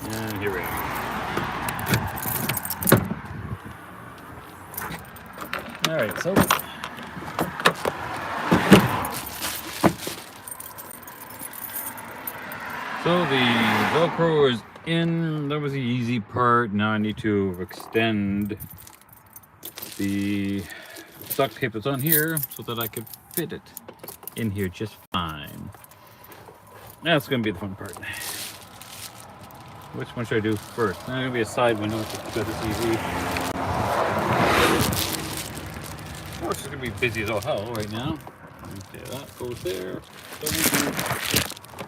And here we are. Alright, so the Velcro is in. That was the easy part. Now I need to extend the duct tape that's on here so that I can fit it in here just fine. That's going to be the fun part. Which one should I do first? There's going to be a side window, which is this easy. Of course, it's going to be busy as all hell right now. Okay, that goes there. So we'll do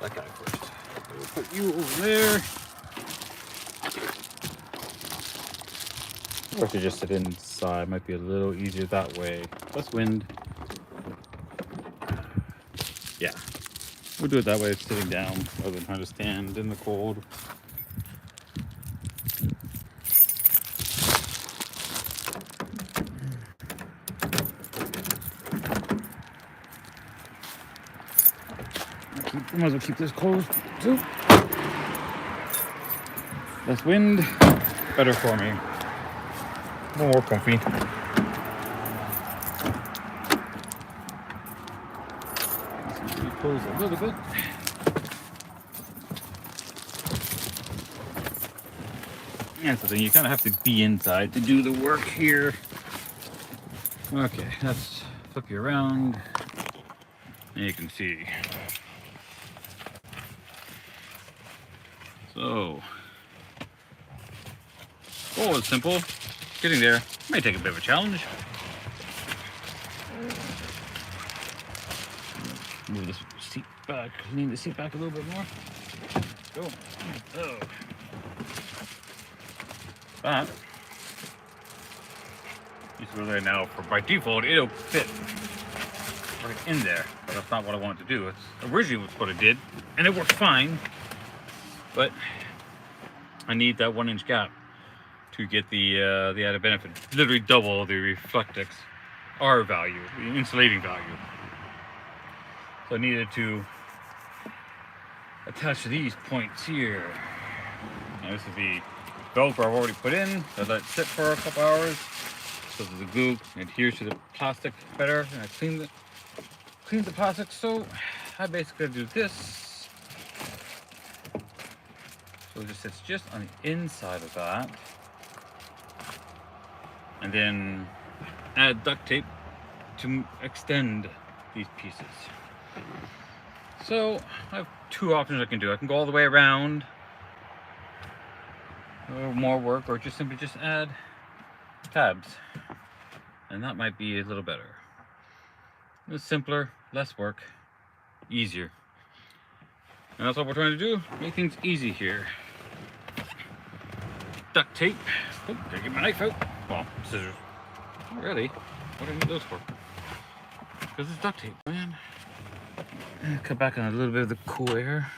that guy first. So we'll put you over there. Or if you just sit inside, might be a little easier that way. Less wind. Yeah. We'll do it that way, sitting down, rather than trying to stand in the cold. Might as well keep this closed too. Less wind, better for me. More comfy. Close a little bit. That's the thing, you kind of have to be inside to do the work here. Okay, let's flip you around. And you can see. So, goal is simple. Getting there may take a bit of a challenge. Move this seat back, lean the seat back a little bit more. Go. Oh. That needs to go there now. By default, it'll fit right in there, but that's not what I wanted to do. It's originally what it did, and it worked fine. But I need that 1 inch gap to get the added benefit. Literally double the Reflectix R value, the insulating value. So I needed to attach to these points here. Now this is the Velcro I've already put in. I let it sit for a couple hours so that the glue adheres to the plastic better, and I clean the plastic. So I basically do this. So it just sits just on the inside of that, and then add duct tape to extend these pieces. So I have two options I can do. I can go all the way around, or more work, or just simply just add tabs, and that might be a little better. It's simpler, less work, easier, and that's what we're trying to do. Make things easy here. Duct tape. Oh, gotta get my knife out. Well, scissors. Already. What do I need those for? Because it's duct tape, man. Cut back on a little bit of the cool air.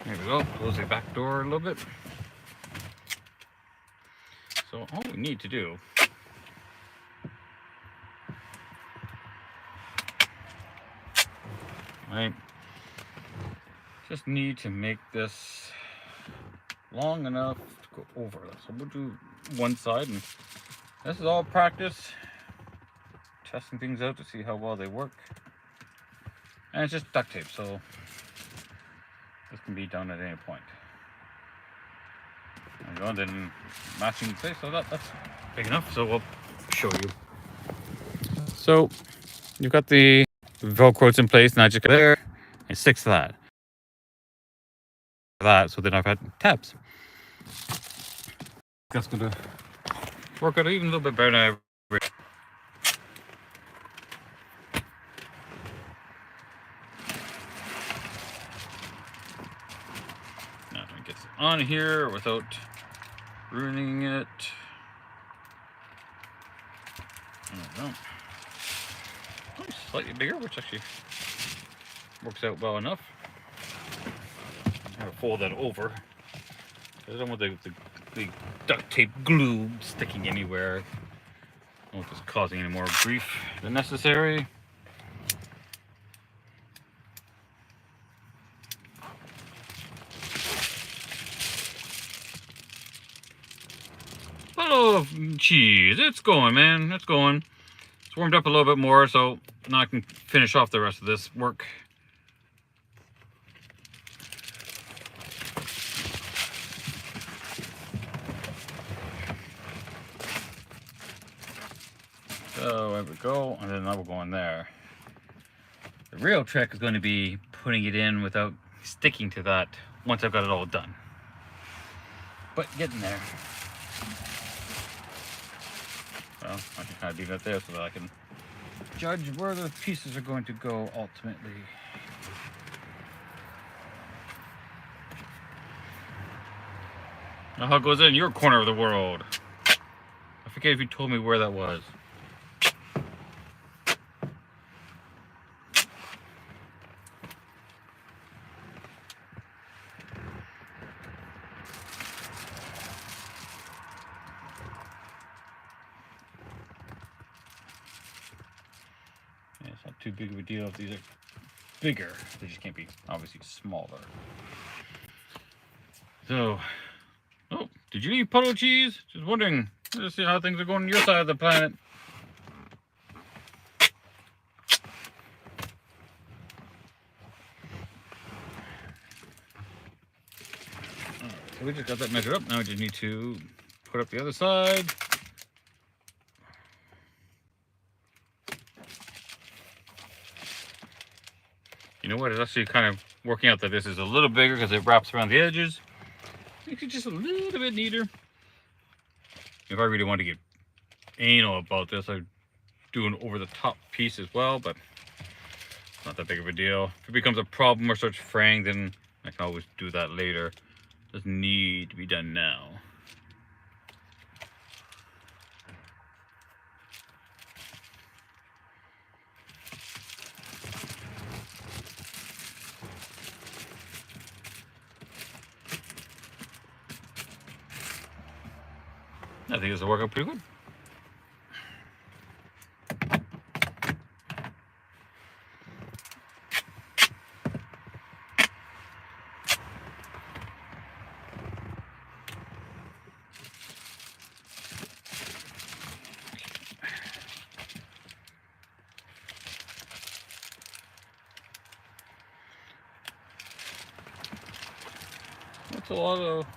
There we go. Close the back door a little bit. So all we need to do just need to make this long enough to go over. So we'll do one side, and this is all practice, testing things out to see how well they work. And it's just duct tape, so this can be done at any point. There you go, and then matching the place, so that's big enough, so we'll show you. So you've got the Velcro's in place, now just go there and stick to that. So then I've had tabs. That's gonna work out even a little bit better now. Now I get it on here without ruining it. There we go. Oh, slightly bigger, which actually works out well enough. I'm gonna fold that over. I don't want the duct tape glue sticking anywhere. I don't want this causing any more grief than necessary. Hello, cheese. It's going, man. It's going. It's warmed up a little bit more, so now I can finish off the rest of this work. So there we go, and then that will go in there. The real trick is going to be putting it in without sticking to that once I've got it all done. But getting there. Well, I can kind of leave that there so that I can judge where the pieces are going to go ultimately. Now how it goes in your corner of the world. I forget if you told me where that was. Yeah, it's not too big of a deal if these are bigger. They just can't be obviously smaller. So, oh, did you eat puddle cheese? Just wondering. Let's see how things are going on your side of the planet. Alright, so we just got that measured up. Now we just need to put up the other side. You know what? It's actually kind of working out that this is a little bigger because it wraps around the edges. Makes it just a little bit neater. If I really want to get anal about this, I'd do an over the top piece as well, but it's not that big of a deal. If it becomes a problem or starts fraying, then I can always do that later. It doesn't need to be done now. I think this will work out pretty good.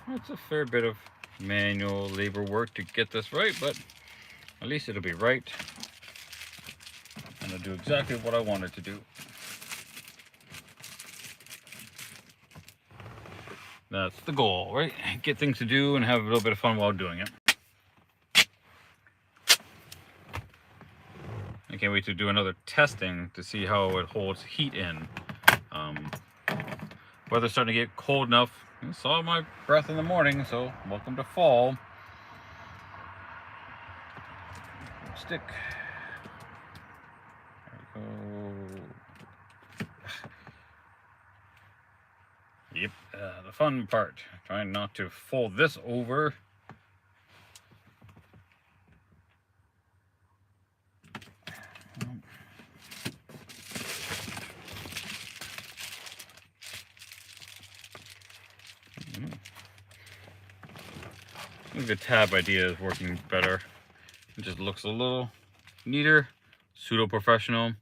That's a fair bit of manual labor work to get this right, but at least it'll be right. And it'll do exactly what I want it to do. That's the goal, right? Get things to do and have a little bit of fun while doing it. I can't wait to do another testing to see how it holds heat in. Weather's starting to get cold enough. I saw my breath in the morning, so welcome to fall. Stick. There we go. Yep, the fun part. Trying not to fold this over. I think the tab idea is working better. It just looks a little neater, pseudo-professional.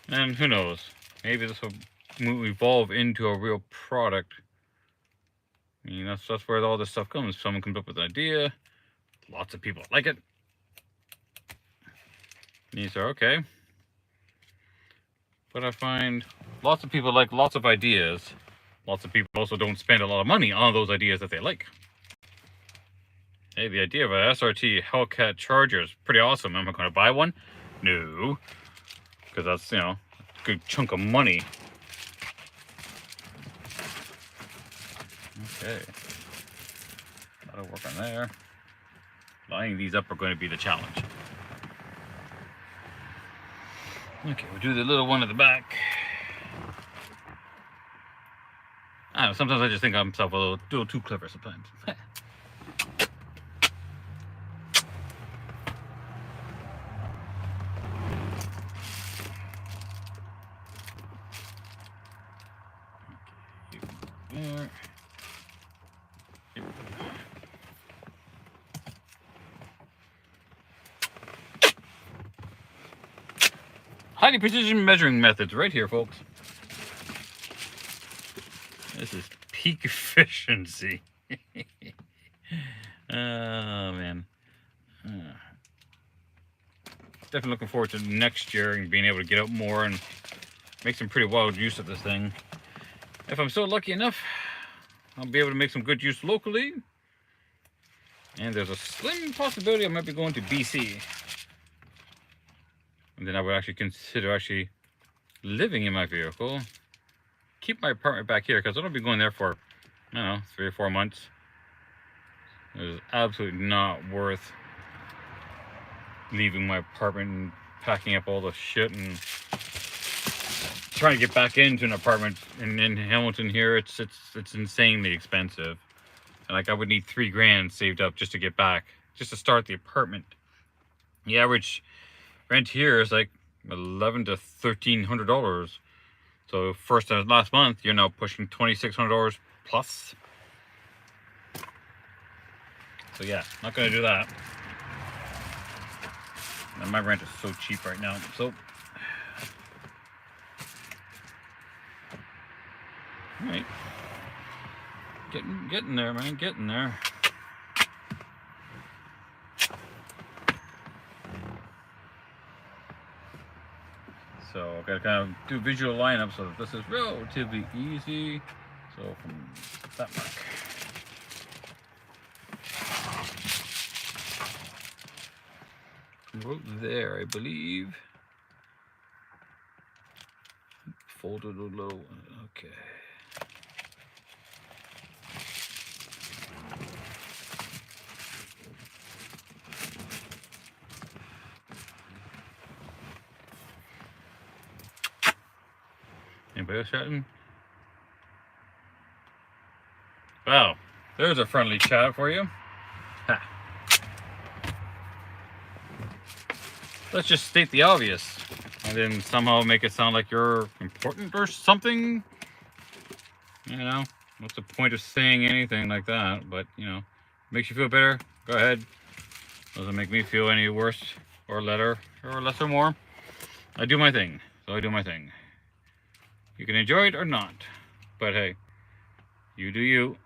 And who knows, maybe this will evolve into a real product. I mean, that's where all this stuff comes. Someone comes up with an idea, lots of people like it. And you say, okay. But I find lots of people like lots of ideas. Lots of people also don't spend a lot of money on those ideas that they like. Hey, the idea of an SRT Hellcat charger is pretty awesome. Am I going to buy one? No. Because that's, you know, a good chunk of money. Okay. That'll work on there. Lining these up are going to be the challenge. Okay, we'll do the little one at the back. I don't know, sometimes I just think I'm myself a little too clever sometimes. There. Highly precision measuring methods right here, folks. This is peak efficiency. Oh, man. Definitely looking forward to next year and being able to get out more and make some pretty wild use of this thing. If I'm so lucky enough, I'll be able to make some good use locally. And there's a slim possibility I might be going to BC. And then I would actually consider living in my vehicle. Keep my apartment back here because I don't be going there for, I don't know, 3 or 4 months. It's absolutely not worth leaving my apartment and packing up all the shit and trying to get back into an apartment in Hamilton here. It's insanely expensive. And like I would need $3,000 saved up just to get back, just to start the apartment. The average rent here is like $1,100 to $1,300. So first and last month, you're now pushing $2,600 plus. So yeah, not gonna do that. And my rent is so cheap right now. So, all right, getting there, man, getting there. So I've got to kind of do visual lineup so that this is relatively easy. So from that mark. Wrote there, I believe. Folded a low. Okay. Anybody else chatting? Wow, there's a friendly chat for you. Ha. Let's just state the obvious and then somehow make it sound like you're important or something. You know, what's the point of saying anything like that? But, you know, makes you feel better, go ahead. Doesn't make me feel any worse or better or less or more. I do my thing, so I do my thing. You can enjoy it or not, but hey, you do you.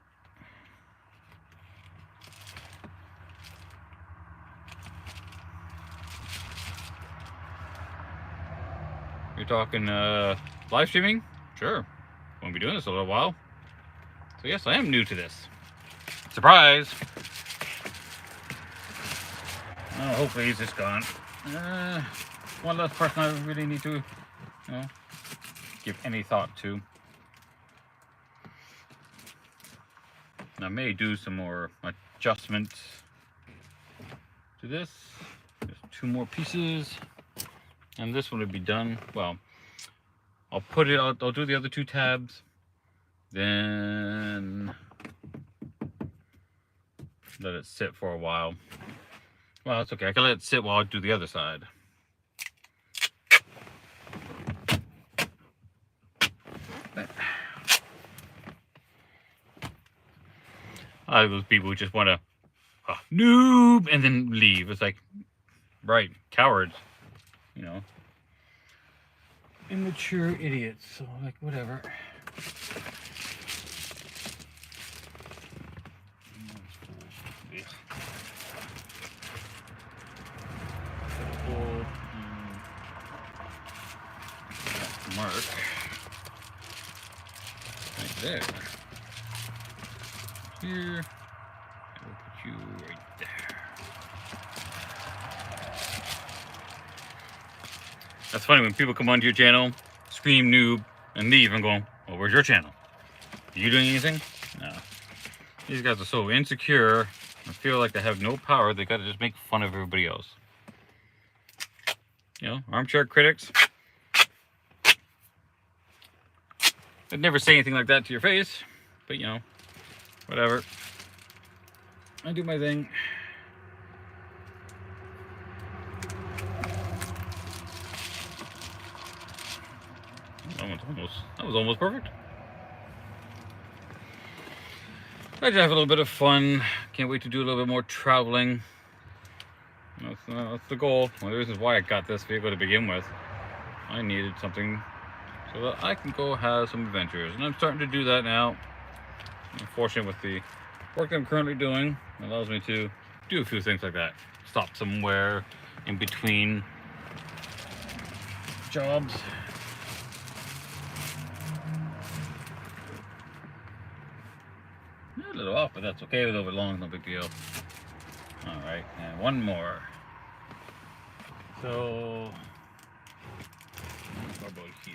You're talking live streaming? Sure. Won't be doing this a little while. So yes, I am new to this. Surprise! Oh, hopefully he's just gone. One less person I really need to, you know, give any thought to. I may do some more adjustments to this. Just 2 more pieces. And this one would be done. Well, I'll put it out, I'll do the other 2 tabs. Then let it sit for a while. Well, that's okay. I can let it sit while I do the other side. Those people who just want to noob and then leave. It's like, right, cowards. You know, immature idiots. So like, whatever. Mark right there. Here, and we'll put you right there. That's funny when people come onto your channel, scream noob, and leave and go, well, where's your channel? Are you doing anything? No. These guys are so insecure and feel like they have no power, they gotta just make fun of everybody else. You know, armchair critics. I'd never say anything like that to your face, but you know, whatever. I do my thing. That was almost perfect. I just have a little bit of fun. Can't wait to do a little bit more traveling. That's the goal. One of the reasons why I got this vehicle to begin with. I needed something so that I can go have some adventures. And I'm starting to do that now. I'm fortunate with the work that I'm currently doing. It allows me to do a few things like that. Stop somewhere in between jobs. A little off, but that's okay. A little bit long, no big deal. Alright, and one more. So, how about here?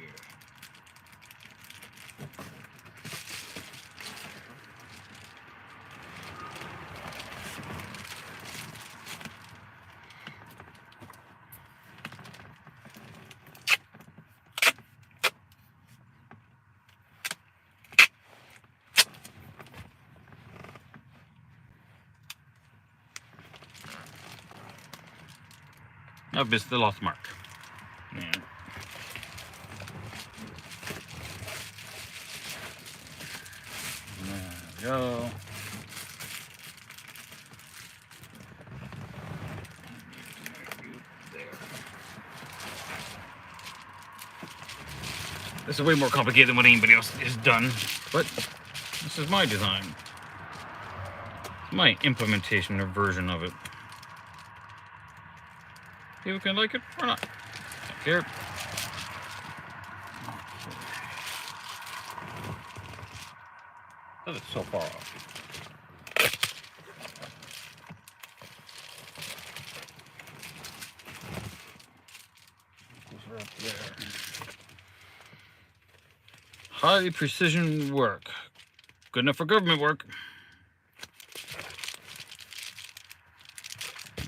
I've missed the lost mark. Yeah. There we go. This is way more complicated than what anybody else has done, but this is my design. It's my implementation or version of it. People can like it or not. Don't care. That is so far off. Those are up there. High precision work. Good enough for government work.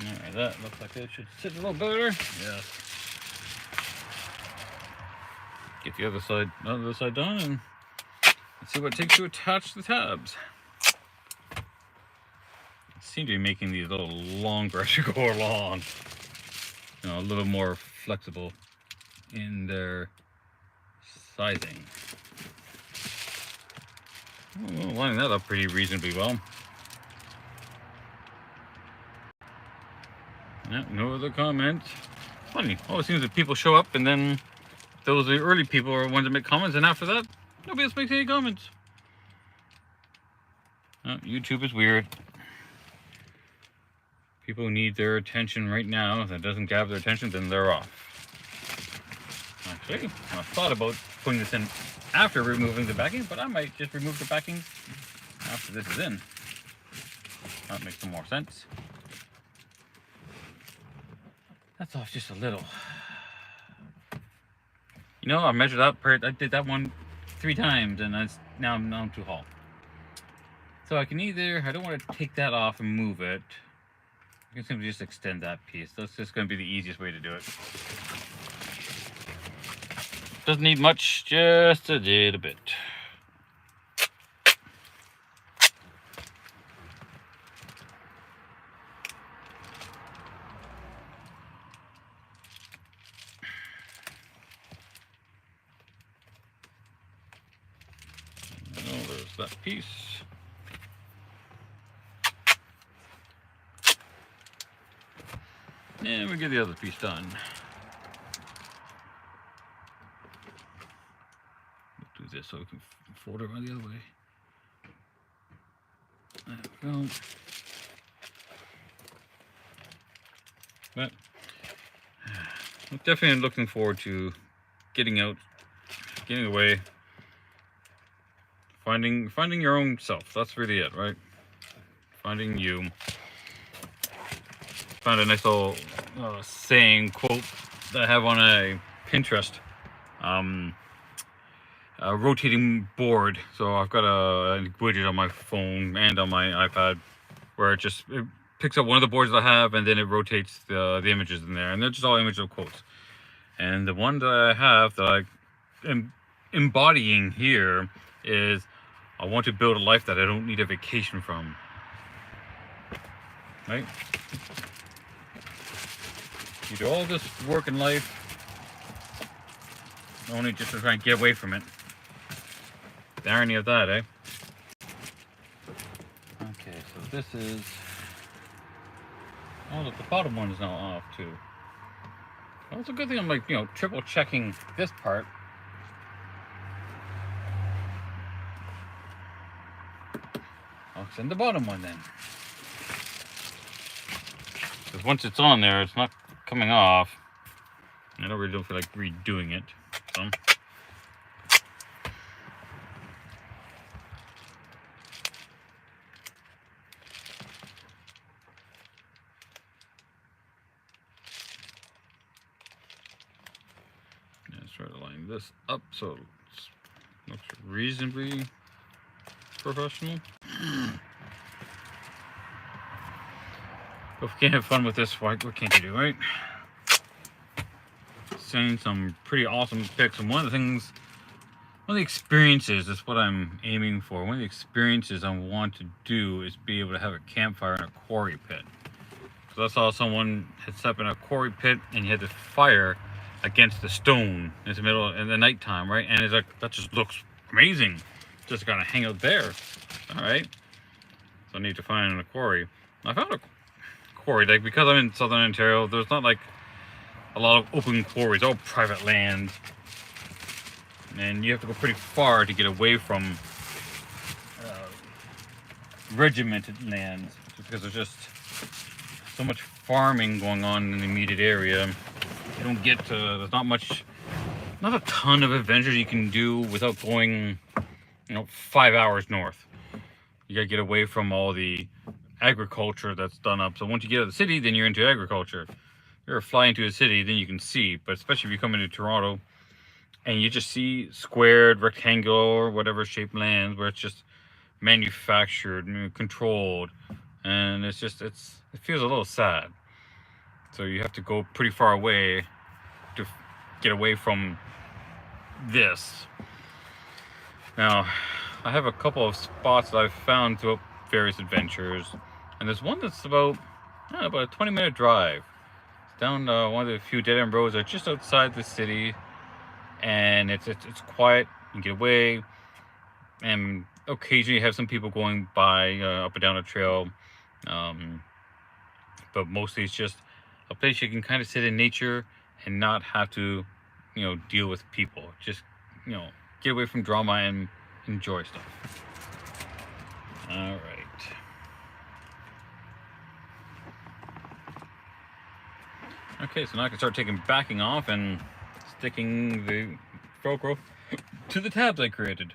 Alright, that looks like it should sit a little better. Yes. Get the other side done, and let's see what it takes to attach the tabs. I seem to be making these a little longer as you go along. You know, a little more flexible in their sizing. Well, lining that up pretty reasonably well. Yeah, no other comments. Funny. Oh, it seems that people show up, and then those are the early people are the ones that make comments, and after that, nobody else makes any comments. Oh, YouTube is weird. People need their attention right now. If that doesn't grab their attention, then they're off. Actually, I thought about putting this in after removing the backing, but I might just remove the backing after this is in. That makes some more sense. That's off just a little. You know, I measured up. I did that one 3 times, and now I'm too tall. So I can either, I don't want to take that off and move it. I can simply just extend that piece. That's just going to be the easiest way to do it. Doesn't need much, just a little bit. Oh, there's that piece. And we get the other piece done. We'll do this so we can fold it around the other way. There we go. But I'm definitely looking forward to getting out, getting away, finding your own self. That's really it, right? Finding you. Found a nice little saying quote that I have on a Pinterest a rotating board. So I've got a widget on my phone and on my iPad where it picks up one of the boards that I have, and then it rotates the images in there, and they're just all images of quotes. And the one that I have that I am embodying here is, I want to build a life that I don't need a vacation from. Right? You do all this work in life only just to try and get away from it. The irony of that, eh? Okay, so this is... Oh, look, the bottom one is now off too. Well, it's a good thing I'm like, triple checking this part. I'll send the bottom one then. Because once it's on there, it's not coming off. I don't really feel like redoing it. So. Let's try to line this up so it looks reasonably professional. If we can't have fun with this, what can't you do, right? Seeing some pretty awesome pics, and one of the experiences is what I'm aiming for. One of the experiences I want to do is be able to have a campfire in a quarry pit. So I saw someone had set up in a quarry pit, and you had this fire against the stone in the middle in the nighttime, right? And it's like, that just looks amazing. Just gonna hang out there. All right. So I need to find a quarry. I found a quarry, like, because I'm in southern Ontario, there's not like a lot of open quarries, all private land. And you have to go pretty far to get away from regimented lands, just because there's just so much farming going on in the immediate area. You don't get to, there's not a ton of adventures you can do without going, 5 hours north. You gotta get away from all the agriculture that's done up. So once you get out of the city, then you're into agriculture. You're flying into a city, then you can see. But especially if you come into Toronto and you just see squared, rectangular, whatever shaped lands where it's just manufactured, controlled, and it feels a little sad. So you have to go pretty far away to get away from this. Now, I have a couple of spots that I've found throughout various adventures, and there's one that's about a 20-minute drive. It's down one of the few dead-end roads that are just outside the city, and it's quiet. You can get away, and occasionally you have some people going by up and down a trail, but mostly it's just a place you can kind of sit in nature and not have to, deal with people. Just, get away from drama and enjoy stuff. All right. Okay, so now I can start backing off and sticking the Velcro to the tabs I created.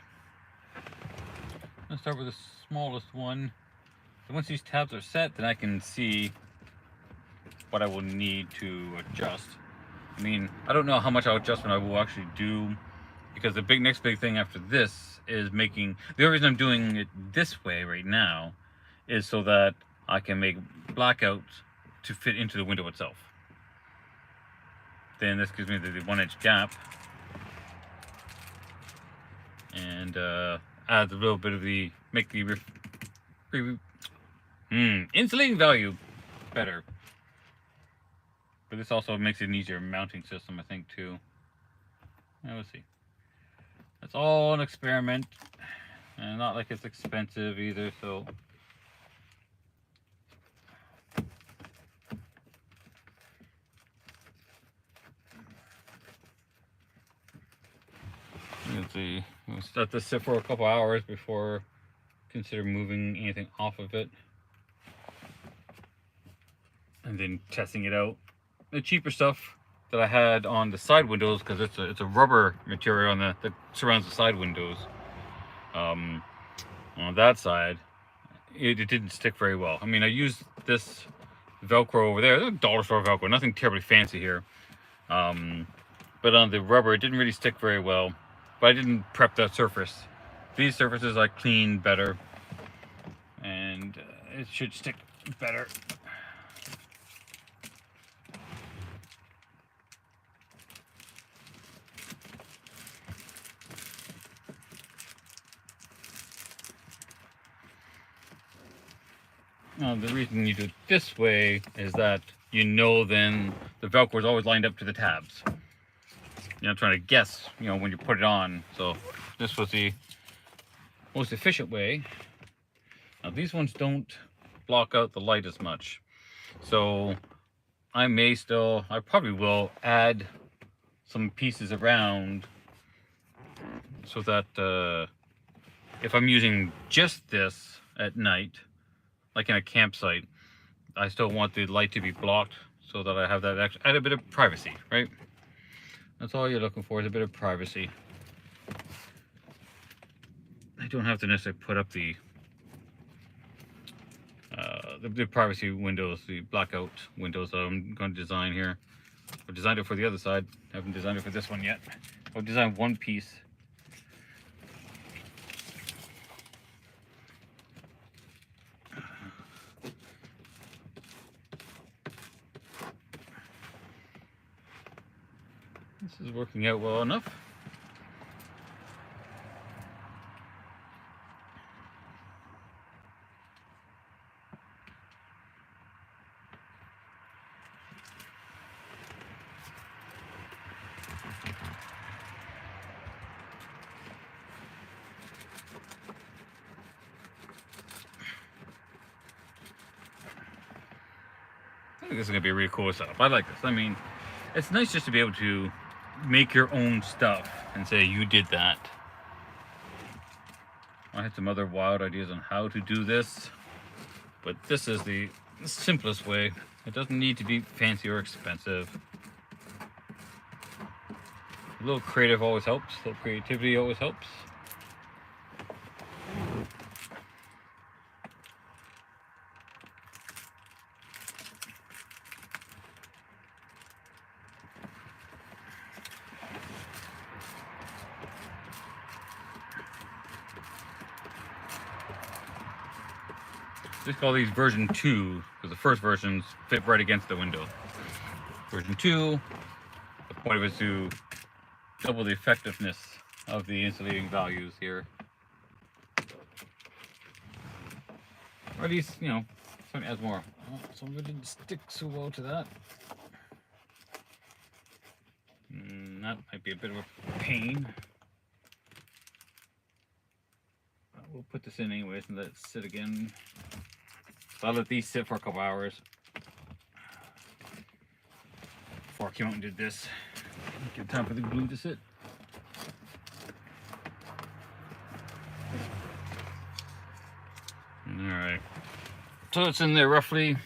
Let's start with the smallest one. So once these tabs are set, then I can see what I will need to adjust. I mean, I don't know how much adjustment I will actually do, because the next big thing after this is making, the only reason I'm doing it this way right now is so that I can make blackouts to fit into the window itself. Then this gives me the 1-inch gap, and adds a little bit of make the insulating value better. But this also makes it an easier mounting system, I think, too. We'll see. It's all an experiment, and not like it's expensive either, so. Let's see. We'll let this sit for a couple hours before consider moving anything off of it, and then testing it out. The cheaper stuff that I had on the side windows, because it's a rubber material on that surrounds the side windows. On that side, it didn't stick very well. I mean, I used this Velcro over there, dollar store Velcro, nothing terribly fancy here. But on the rubber, it didn't really stick very well. But I didn't prep that surface. These surfaces I cleaned better, and it should stick better. Now, the reason you do it this way is that then the Velcro is always lined up to the tabs. You're not trying to guess, when you put it on. So this was the most efficient way. Now these ones don't block out the light as much. So I probably will add some pieces around so that if I'm using just this at night, like in a campsite, I still want the light to be blocked so that I have that extra, add a bit of privacy, right? That's all you're looking for, is a bit of privacy. I don't have to necessarily put up the privacy windows, the blackout windows that I'm going to design here. I've designed it for the other side. I haven't designed it for this one yet. I've designed one piece. This is working out well enough. I think this is going to be a really cool setup. I like this. I mean, it's nice just to be able to make your own stuff and say you did that. I had some other wild ideas on how to do this, but this is the simplest way. It doesn't need to be fancy or expensive. A little creative always helps. A little creativity always helps. Just call these version 2, because the first versions fit right against the window. Version 2, the point of it is to double the effectiveness of the insulating values here. Or at least, you know, something adds more. Oh, some of it didn't stick so well to that. That might be a bit of a pain. We'll put this in anyways and let it sit again. So I'll let these sit for a couple hours before I came out and did this. Give time for the glue to sit. Alright. So it's in there roughly.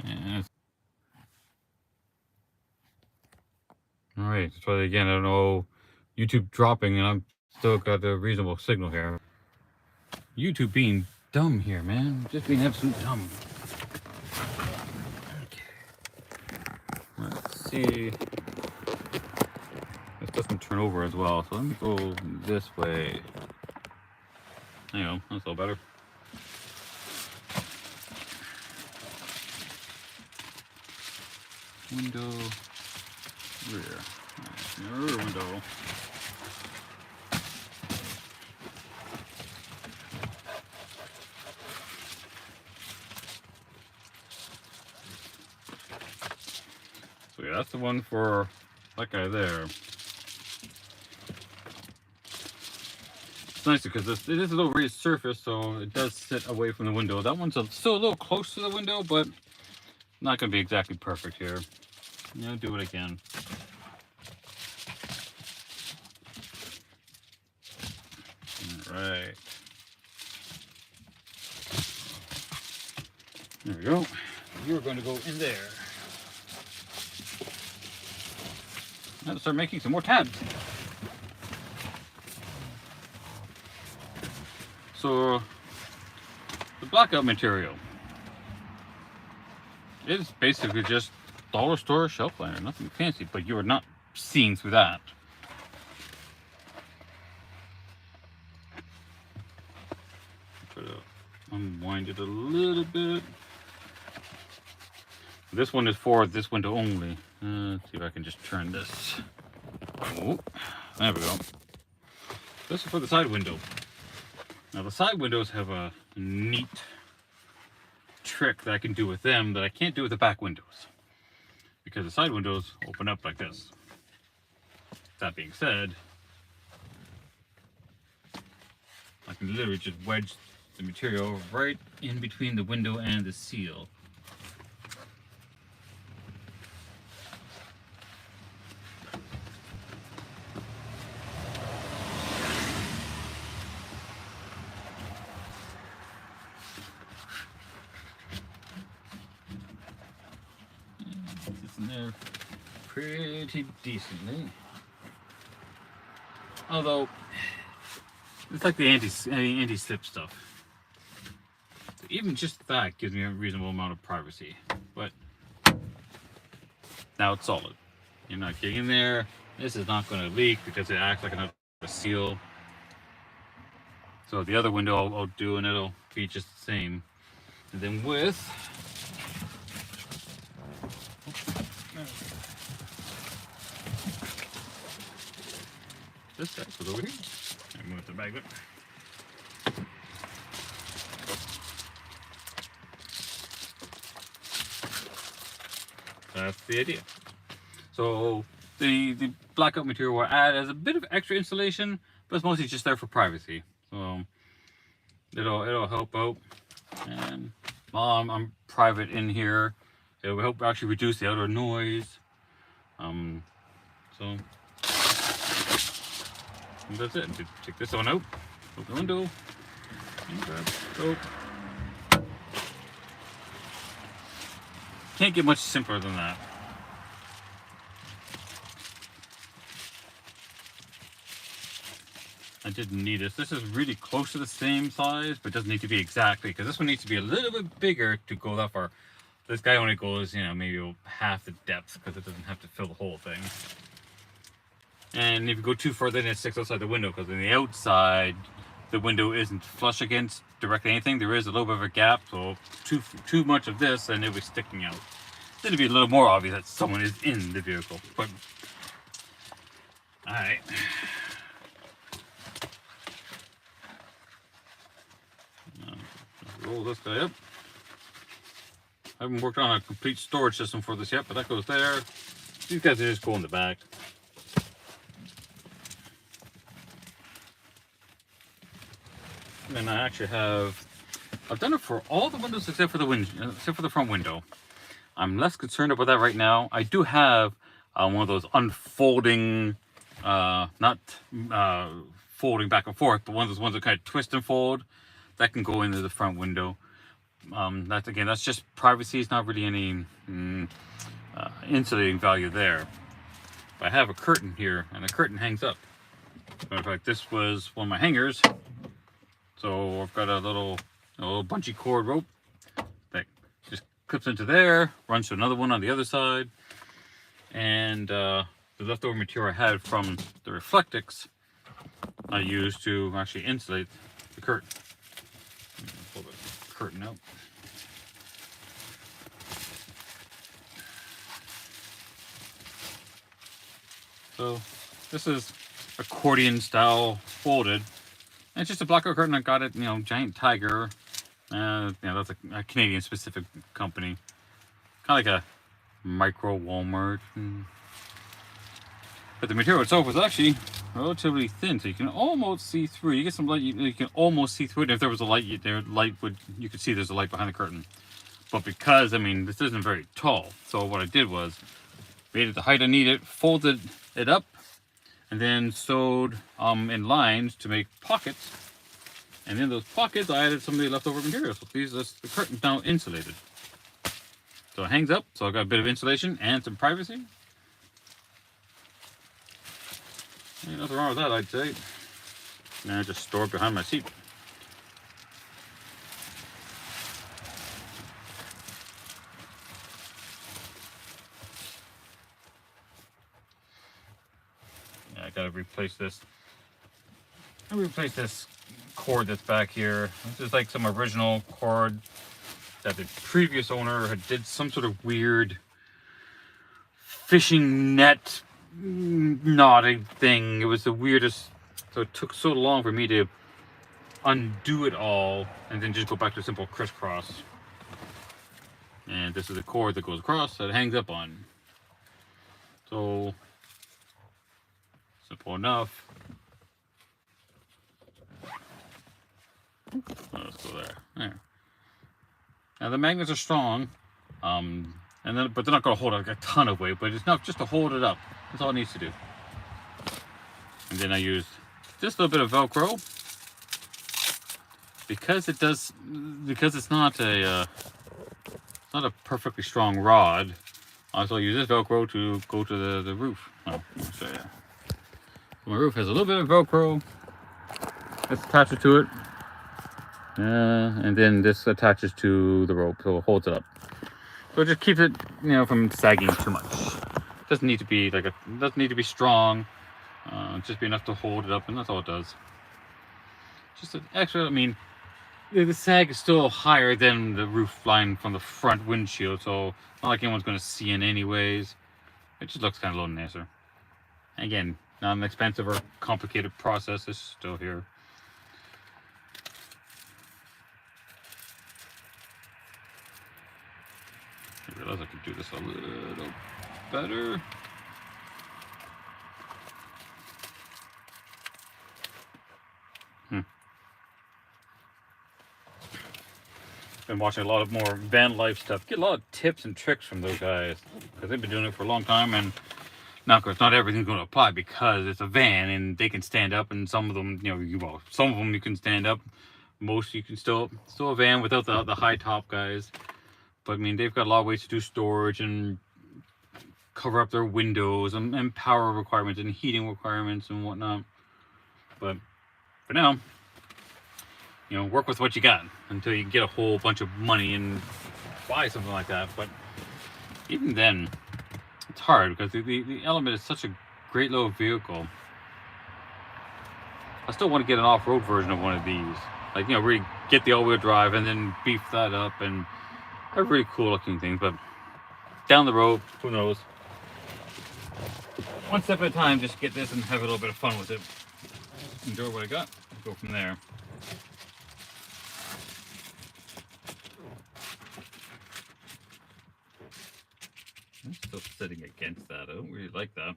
Yeah. Alright, so again, I don't know, YouTube dropping and I'm still got a reasonable signal here. YouTube being dumb here, man. Just being absolute dumb. Okay. Let's see. This doesn't turn over as well, so let me go this way. There you go, that's a little better. Window, rear. Rear window. So yeah, that's the one for that guy there. It's nice because it is a little raised surface, so it does sit away from the window. That one's still a little close to the window, but not going to be exactly perfect here. You know, do what I can. All right. There we go. You're going to go in there. Now start making some more tabs. So the blackout material is basically just dollar store shelf liner, nothing fancy, but you are not seeing through that. Try to unwind it a little bit. This one is for this window only. Let's see if I can just turn this. Oh, there we go. This is for the side window. Now the side windows have a neat trick that I can do with them that I can't do with the back windows, because the side windows open up like this. That being said, I can literally just wedge the material right in between the window and the seal. pretty decently. Although, it's like the anti-slip stuff. So even just that gives me a reasonable amount of privacy. But now it's solid. You're not getting in there. This is not going to leak because it acts like another seal. So the other window I'll do, and it'll be just the same. And then with this guy goes over here. I move the bag there. That's the idea. So the blackout material will add as a bit of extra insulation, but it's mostly just there for privacy. So it'll help out. And while I'm private in here, it will help actually reduce the outdoor noise. So that's it. Take this one out, open the window, and grab soap. Can't get much simpler than that. I didn't need this. This is really close to the same size, but it doesn't need to be exactly, because this one needs to be a little bit bigger to go that far. This guy only goes, maybe half the depth, because it doesn't have to fill the whole thing. And if you go too far, then it sticks outside the window, because on the outside, the window isn't flush against directly anything. There is a little bit of a gap, so too much of this, and it'll be sticking out. Then it'd be a little more obvious that someone is in the vehicle. But all right. Roll this guy up. I haven't worked on a complete storage system for this yet, but that goes there. These guys are just go in the back. And I actually I've done it for all the windows except for the front window. I'm less concerned about that right now. I do have one of those unfolding, not folding back and forth, but one of those ones that kind of twist and fold. That can go into the front window. That's just privacy. It's not really any insulating value there. But I have a curtain here, and the curtain hangs up. In fact, this was one of my hangers. So I've got a little bunchy cord rope that just clips into there, runs to another one on the other side, and the leftover material I had from the Reflectix I used to actually insulate the curtain. Pull the curtain out. So this is accordion style folded. And it's just a blackout curtain. I got it, Giant Tiger. That's a Canadian specific company. Kind of like a micro Walmart. But the material itself was actually relatively thin, so you can almost see through. You get some light, you can almost see through it. If there was a light, you could see there's a light behind the curtain. But because, this isn't very tall, so what I did was made it the height I needed, folded it up, and then sewed in lines to make pockets. And in those pockets, I added some of the leftover material. So the curtain's now insulated. So it hangs up, so I've got a bit of insulation and some privacy. Ain't nothing wrong with that, I'd say. Now I just store it behind my seat. Yeah, I gotta replace this. I replace this cord that's back here. This is like some original cord that the previous owner had did some sort of weird fishing net knotting thing. It was the weirdest, so it took so long for me to undo it all and then just go back to a simple crisscross. And this is the cord that goes across that it hangs up on. So simple enough. Let's go there. Now the magnets are strong, but they're not going to hold a ton of weight, but it's enough just to hold it up. That's all it needs to do. And then I use just a little bit of Velcro because it's not a perfectly strong rod. I also use this Velcro to go to the roof. Oh, I'll show you. My roof has a little bit of Velcro. Let's attach it to it. And then this attaches to the rope, so it holds it up. So it just keeps it, from sagging too much. Doesn't need to be doesn't need to be strong. Just be enough to hold it up, and that's all it does. Just an extra. I mean, the sag is still higher than the roof line from the front windshield, so not like anyone's going to see it anyways. It just looks kind of a little nicer. Again, not an expensive or complicated process. It's still here. I realize I could do this a little better. Been watching a lot of more van life stuff. Get a lot of tips and tricks from those guys because they've been doing it for a long time. And now, of course, not everything's going to apply because it's a van and they can stand up. And some of them, some of them you can stand up. Most you can still a van without the high top guys. But I mean, they've got a lot of ways to do storage and cover up their windows and power requirements and heating requirements and whatnot. But for now, work with what you got until you get a whole bunch of money and buy something like that. But even then, it's hard because the Element is such a great little vehicle. I still want to get an off-road version of one of these. Like, really get the all-wheel drive and then beef that up, and they're really cool looking things. But down the road, who knows? One step at a time, just get this and have a little bit of fun with it. Enjoy what I got, go from there. I'm still sitting against that. I don't really like that.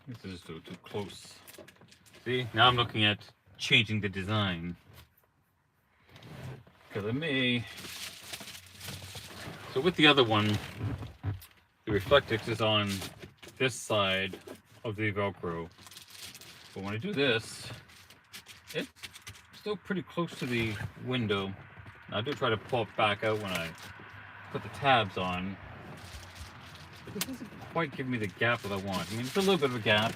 This is just too close. See, now I'm looking at changing the design. Because I may... So with the other one, the Reflectix is on this side of the Velcro. But when I do this, it's still pretty close to the window. I do try to pull it back out when I put the tabs on, but this doesn't quite give me the gap that I want. I mean, it's a little bit of a gap.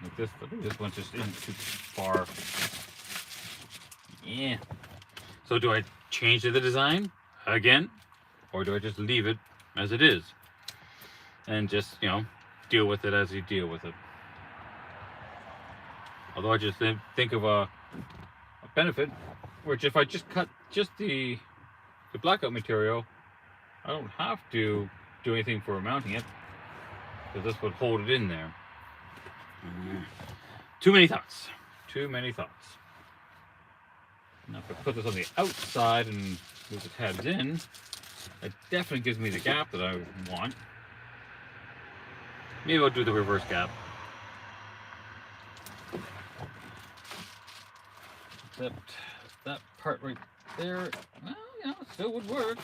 Like this one just isn't too far. Yeah. So do I change the design again, or do I just leave it as it is and just, deal with it as you deal with it? Although I just think of a benefit, which if I just cut just the blackout material, I don't have to do anything for mounting it, because this would hold it in there. Too many thoughts. Too many thoughts. Now if I put this on the outside and move the tabs in, it definitely gives me the gap that I want. Maybe I'll do the reverse gap. Except that part right there, well, it still would work.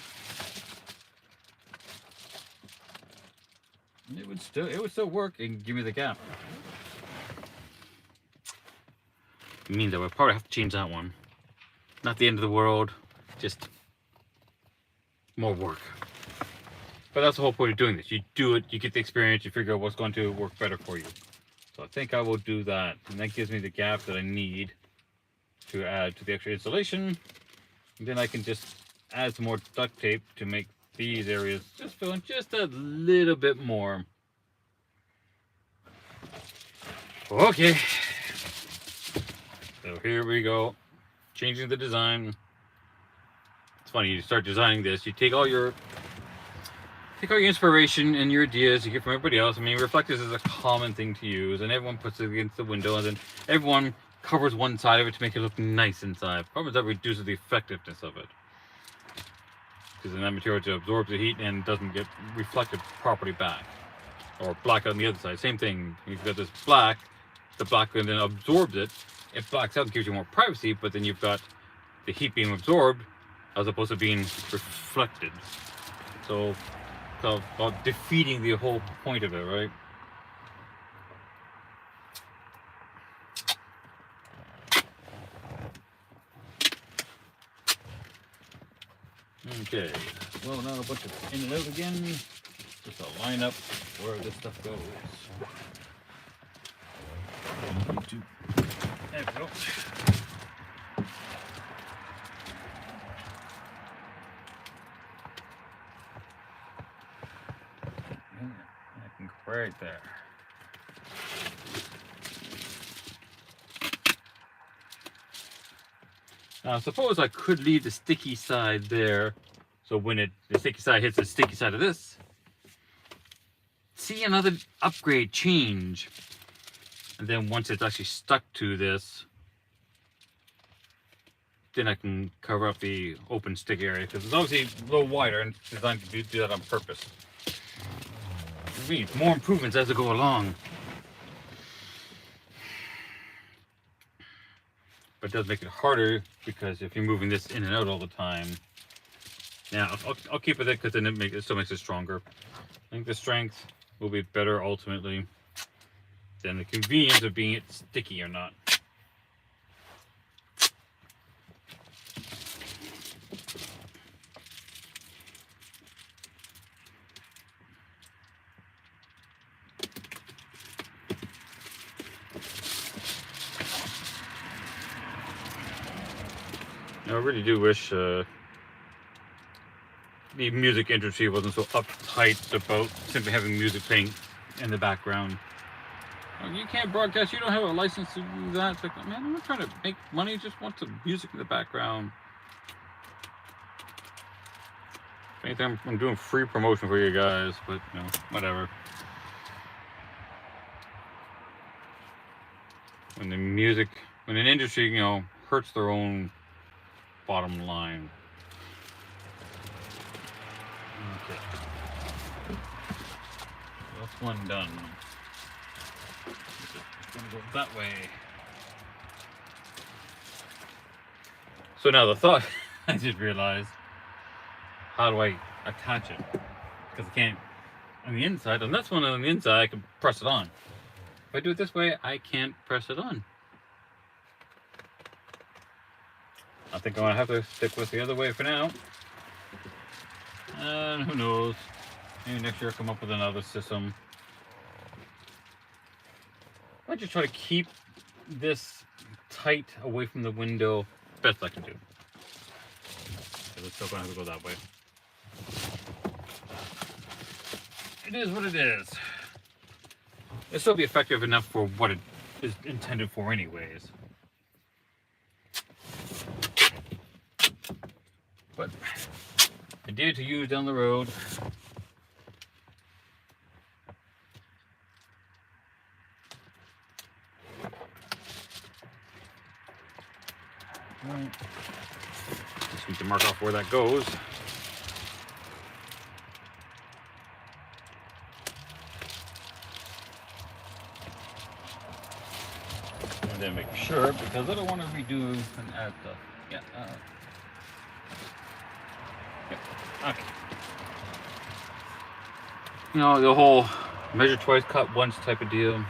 It would still work and give me the gap. It means I would probably have to change that one. Not the end of the world, just more work. But that's the whole point of doing this. You do it, you get the experience, you figure out what's going to work better for you. So I think I will do that, and that gives me the gap that I need to add to the extra insulation. And then I can just add some more duct tape to make these areas just fill in just a little bit more. Okay, so here we go, changing the design. It's funny, you start designing this, you take all your inspiration and your ideas you get from everybody else. I mean, Reflectix is a common thing to use, and everyone puts it against the window, and then everyone covers one side of it to make it look nice inside. Problem is that reduces the effectiveness of it, because then that material just absorbs the heat and doesn't get reflected properly back. Or black on the other side, same thing. You've got this black, the black then absorbs it. It blacks out and gives you more privacy, but then you've got the heat being absorbed as opposed to being reflected. So defeating the whole point of it, right? put this in and out again, just to line up where this stuff goes. There we go. I can go right there. Now, suppose I could leave the sticky side there, so when the sticky side hits the sticky side of this, see another upgrade change. And then once it's actually stuck to this, then I can cover up the open stick area, because it's obviously a little wider and it's designed to do that on purpose. We need more improvements as we go along. But it does make it harder, because if you're moving this in and out all the time, now I'll keep with it, because then it still makes it stronger. I think the strength will be better ultimately than the convenience of being it sticky or not. Now, I really do wish the music industry wasn't so uptight about simply having music playing in the background. You can't broadcast, you don't have a license to do that. It's like, man, I'm not trying to make money, just want some music in the background. If anything, I'm doing free promotion for you guys, but you know, whatever. When an industry, you know, hurts their own bottom line. Okay. That's one done. It's gonna go that way. So now the thought, I just realized, how do I attach it? Because I can't on the inside. On this one on the inside, I can press it on. If I do it this way, I can't press it on. I think I'm gonna have to stick with the other way for now. And who knows? Maybe next year I'll come up with another system. I just try to keep this tight away from the window best I can do. Because it's still gonna have to go that way. It is what it is. It'll still be effective enough for what it is intended for anyways. But idea to use down the road. Right. Just need to mark off where that goes. And then make sure, because I don't want to redo and add stuff. Yeah. Okay. You know, the whole measure twice, cut once type of deal.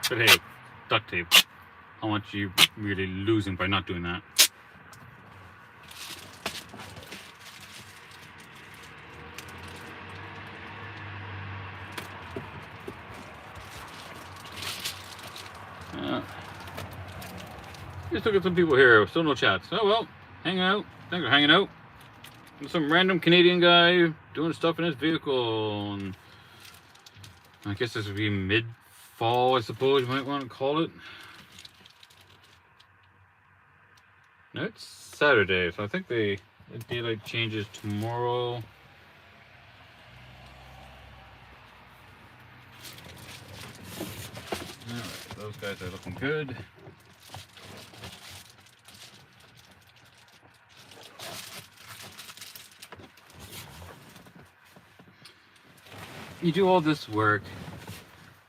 But hey, duct tape. How much are you really losing by not doing that? Just look at some people here. Still no chats. Oh well, hang out. Thanks for hanging out. Some random Canadian guy doing stuff in his vehicle. And I guess this would be mid-fall, I suppose you might want to call it. No, it's Saturday, so I think the daylight changes tomorrow. Alright, those guys are looking good. You do all this work,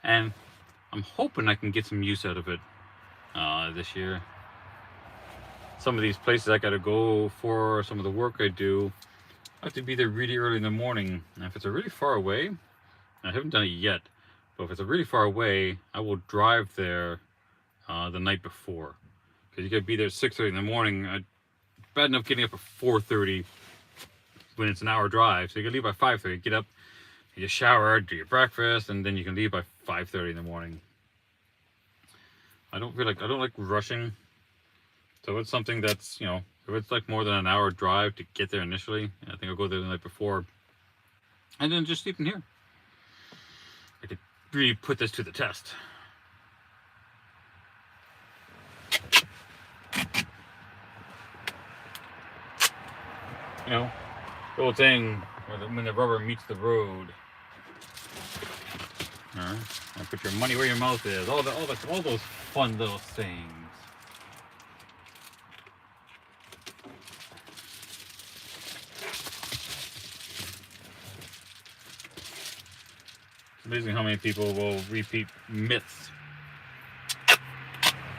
and I'm hoping I can get some use out of it this year. Some of these places I gotta go for, some of the work I do, I have to be there really early in the morning. And if it's a really far away, I haven't done it yet, but if it's a really far away, I will drive there the night before. Because you gotta be there at 6:30 in the morning. Bad enough getting up at 4:30 when it's an hour drive. So you can leave by 5:30. Get up, you shower, do your breakfast, and then you can leave by 5:30 in the morning. I don't like rushing. So it's something that's, if it's like more than an hour drive to get there initially, I think I'll go there the night before, and then just sleep in here. I could really put this to the test. The old saying, when the rubber meets the road. And put your money where your mouth is. All those fun little sayings. It's amazing how many people will repeat myths.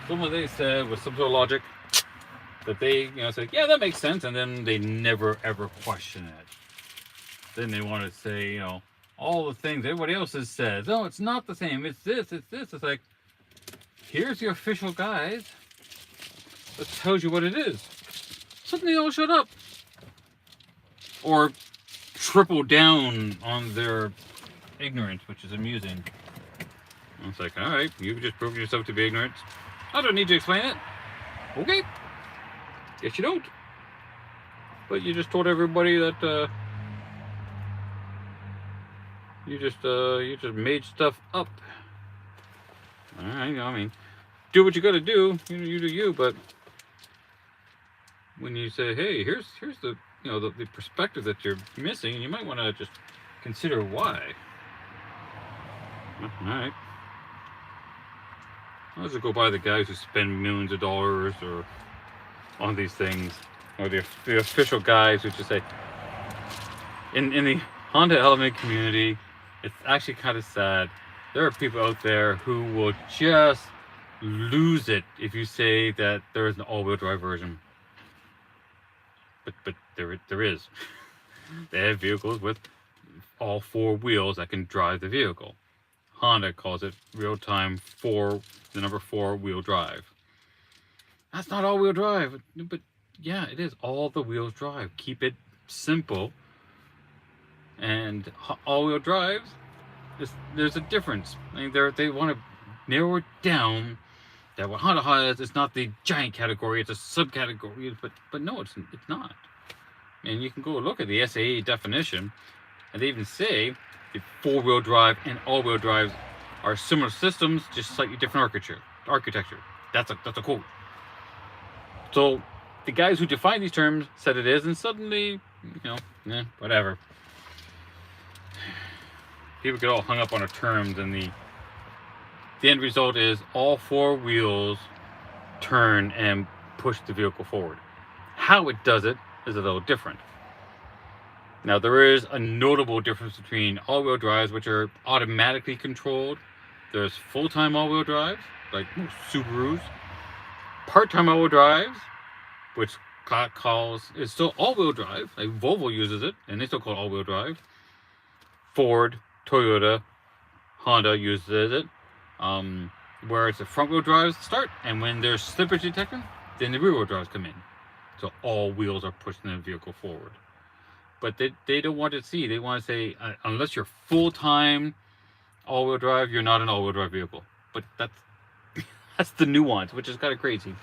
Someone they said with some sort of logic that they, say, yeah, that makes sense, and then they never ever question it. Then they want to say, all the things everybody else has said. No, it's not the same. It's this, it's this. It's like, here's the official guide that tells you what it is. Suddenly they all shut up. Or triple down on their ignorance, which is amusing. And it's like, all right, you've just proven yourself to be ignorant. I don't need to explain it. Okay. Guess you don't. But you just told everybody that you just made stuff up. All right, do what you got to do. You do you. But when you say, hey, here's the the perspective that you're missing, and you might want to just consider why. All right. I'll just go by the guys who spend millions of dollars or on these things, or the official guys who just say, in the Honda Element community, it's actually kind of sad. There are people out there who will just lose it if you say that there is an all-wheel drive version. But there is. They have vehicles with all four wheels that can drive the vehicle. Honda calls it real-time the number 4 wheel drive. That's not all-wheel drive, but yeah, it is. All the wheels drive. Keep it simple. And all-wheel drives, there's a difference. They want to narrow it down. That what Honda has is not the giant category; it's a subcategory. But no, it's not. And you can go look at the SAE definition, and they even say the 4-wheel drive and all-wheel drives are similar systems, just slightly different architecture. That's a quote. So the guys who define these terms said it is, and suddenly, whatever. People get all hung up on our terms, and the end result is all 4 wheels turn and push the vehicle forward. How it does it is a little different. Now, there is a notable difference between all-wheel drives, which are automatically controlled. There's full-time all-wheel drives, like most Subarus. Part-time all-wheel drives, which is still all-wheel drive. Like Volvo uses it, and they still call it all-wheel drive. Ford, Toyota, Honda uses it. Where it's the front-wheel drives start, and when there's slippage detected, then the rear-wheel drives come in. So all wheels are pushing the vehicle forward. But they don't want to see. They want to say, unless you're full-time all-wheel drive, you're not an all-wheel drive vehicle. But that's the nuance, which is kind of crazy.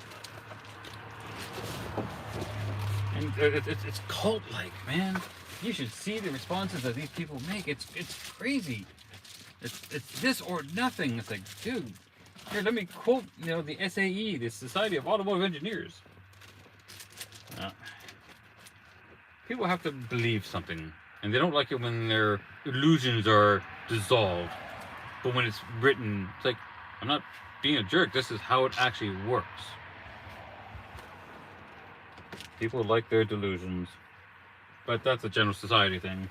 And it's cult-like, man. You should see the responses that these people make. It's crazy. It's this or nothing. It's like, dude, here, let me quote, the SAE, the Society of Automotive Engineers. People have to believe something, and they don't like it when their illusions are dissolved. But when it's written, it's like, I'm not being a jerk. This is how it actually works. People like their delusions, but that's a general society thing.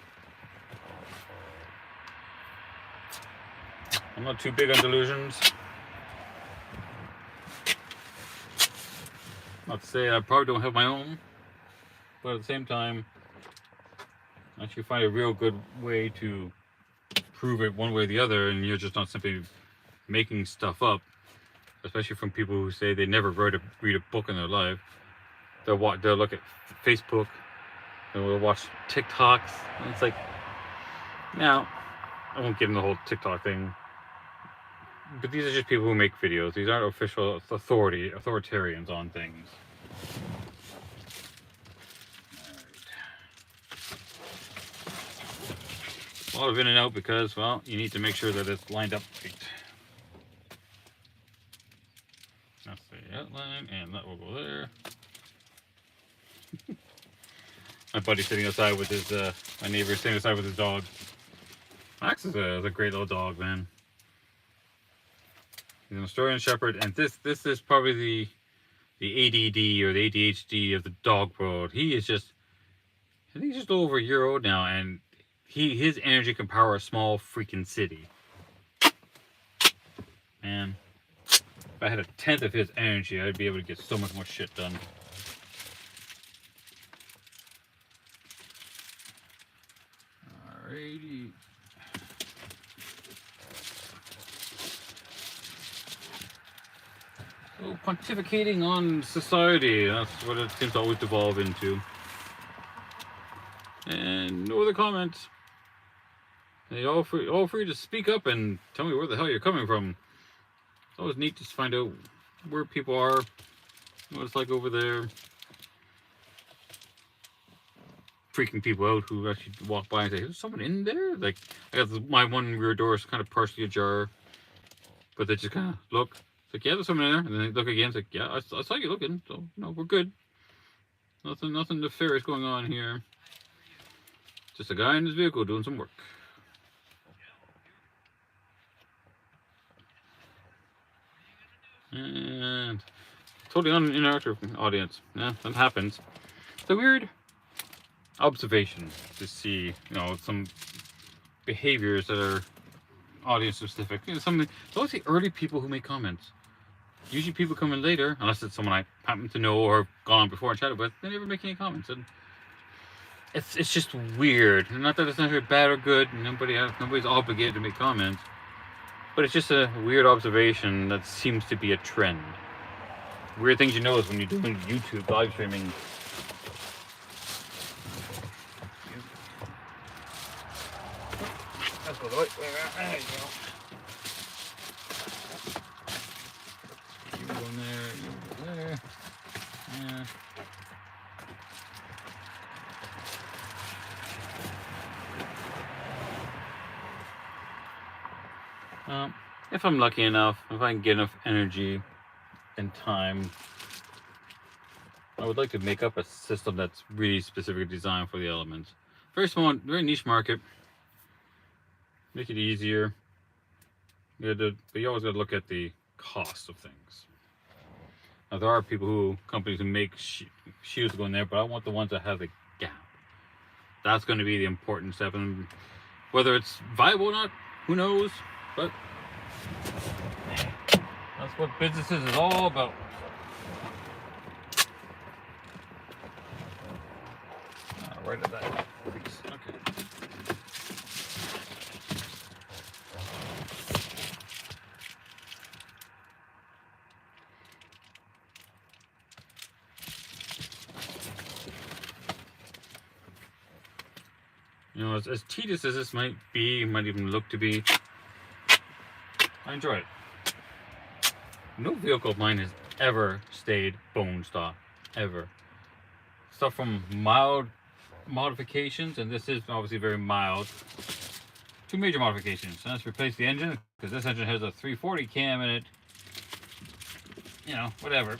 I'm not too big on delusions. Not to say I probably don't have my own, but at the same time, I actually find a real good way to prove it one way or the other, and you're just not simply making stuff up, especially from people who say they never read a book in their life. They'll look at Facebook and we'll watch TikToks. And it's like, now, I won't get into the whole TikTok thing, but these are just people who make videos. These aren't official authoritarians on things. A lot of in and out because, well, you need to make sure that it's lined up right. That's the outline, and that will go there. My buddy's sitting outside with his, my neighbor's sitting outside with his dog. Max is a great little dog, man. He's an Australian Shepherd, and this is probably the ADD or the ADHD of the dog world. He is just, I think he's just over a year old now, and his energy can power a small freaking city. Man, if I had 1/10 of his energy, I'd be able to get so much more shit done. Alrighty. So, pontificating on society, that's what it seems to always devolve into. And no other comments. They all free to speak up and tell me where the hell you're coming from. It's always neat to find out where people are, what it's like over there. Freaking people out who actually walk by and say, "There's someone in there?" Like, I got my one rear door is kind of partially ajar, but they just kind of look. It's like, yeah, there's someone in there, and then they look again. It's like, yeah, I saw you looking, so no, we're good. Nothing nefarious going on here. Just a guy in his vehicle doing some work. And totally uninteractive audience. Yeah, that happens. It's a weird observation to see, some behaviors that are audience specific. It's always the early people who make comments. Usually people come in later, unless it's someone I happen to know or gone on before and chatted with. They never make any comments, and it's just weird. Not that it's necessarily bad or good. Nobody's obligated to make comments, but it's just a weird observation that seems to be a trend. Weird things you notice when you're doing YouTube live streaming. That's the right way around. There you go. You go in there, you go there. Yeah. If I'm lucky enough, if I can get enough energy and time, I would like to make up a system that's really specifically designed for the elements. Very small, very niche market. Make it easier. But you always got to look at the cost of things. Now, there are companies who make shoes that go in there, but I want the ones that have the gap. That's going to be the important step. And whether it's viable or not, who knows? But that's what businesses is all about. Right at that. Okay. As tedious as this might even look to be, I enjoy it. No vehicle of mine has ever stayed bone stock, ever. Stuff from mild modifications, and this is obviously very mild. 2 major modifications. And that's replace the engine, because this engine has a 340 cam in it. Whatever.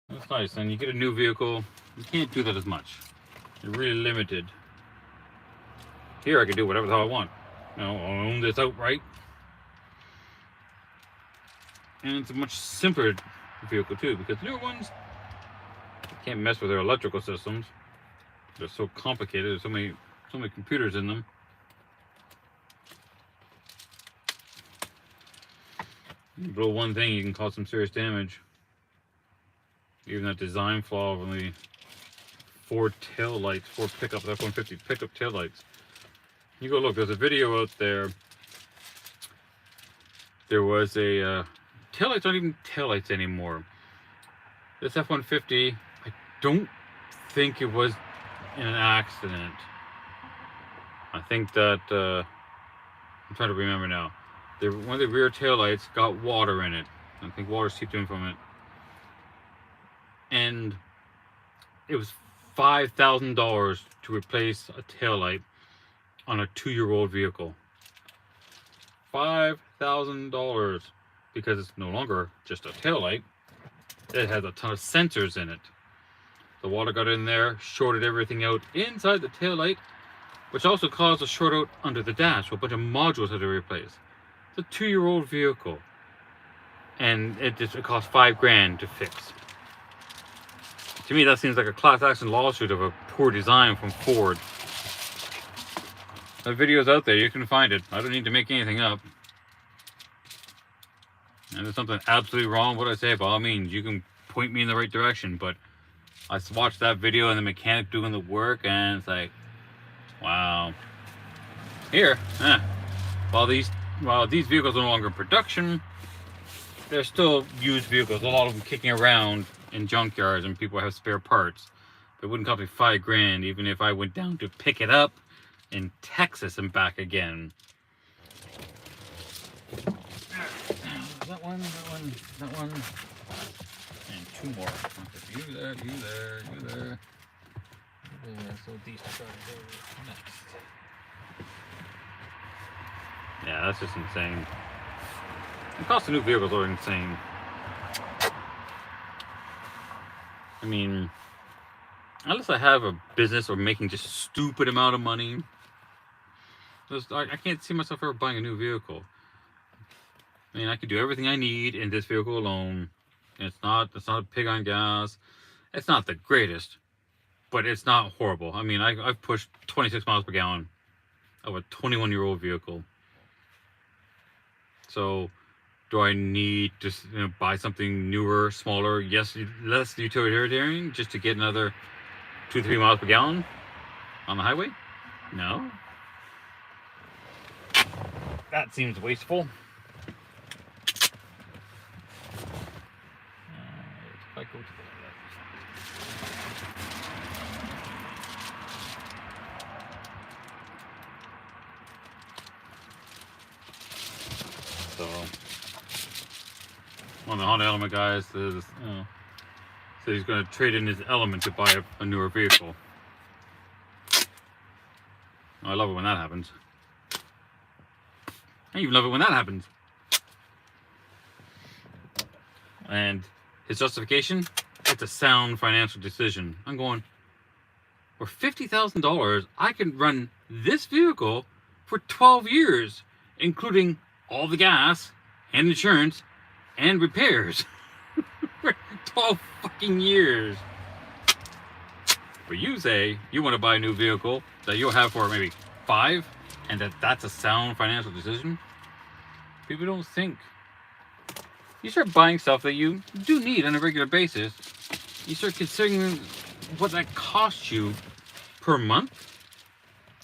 That's nice. And you get a new vehicle, you can't do that as much. You're really limited. Here I can do whatever the hell I want. I'll own this outright. And it's a much simpler vehicle too, because newer ones, you can't mess with their electrical systems. They're so complicated. There's so many computers in them. You blow one thing, you can cause some serious damage. Even that design flaw of only 4 pickup F-150 pickup tail lights. You go look. There's a video out there. There was a taillights aren't even taillights anymore. This F-150, I don't think it was in an accident. I think that, I'm trying to remember now. One of the rear taillights got water in it. I think water seeped in from it. And it was $5,000 to replace a taillight on a 2-year-old vehicle. $5,000 because it's no longer just a taillight. It has a ton of sensors in it. The water got in there, shorted everything out inside the taillight, which also caused a short out under the dash. A bunch of modules had to replace. It's a 2-year-old vehicle, and it cost $5,000 to fix. To me, that seems like a class action lawsuit of a poor design from Ford. That video's out there, you can find it. I don't need to make anything up. And there's something absolutely wrong with what I say, by all means, you can point me in the right direction, but I watched that video and the mechanic doing the work, and it's like, wow. Here, while these vehicles are no longer in production, they're still used vehicles. A lot of them kicking around in junkyards, and people have spare parts. It wouldn't cost me $5,000 even if I went down to pick it up in Texas and back again. That one, and 2 more. You there. So these two are next. Yeah, that's just insane. The cost of new vehicles are insane. I mean, unless I have a business or making just a stupid amount of money, I can't see myself ever buying a new vehicle. I mean, I could do everything I need in this vehicle alone. It's not a pig on gas. It's not the greatest, but it's not horrible. I mean, I've pushed 26 miles per gallon of a 21-year-old vehicle. So, do I need to buy something newer, smaller, yes, less utilitarian, just to get another 2-3 miles per gallon on the highway? No. That seems wasteful. If I go to the left. So, one of the Honda Element guys says, so he's going to trade in his Element to buy a newer vehicle. I love it when that happens. I even love it when that happens. And his justification, it's a sound financial decision. I'm going, for $50,000, I can run this vehicle for 12 years, including all the gas and insurance and repairs. For 12 fucking years. But you say you want to buy a new vehicle that you'll have for maybe 5, and that's a sound financial decision. People don't think. You start buying stuff that you do need on a regular basis. You start considering what that costs you per month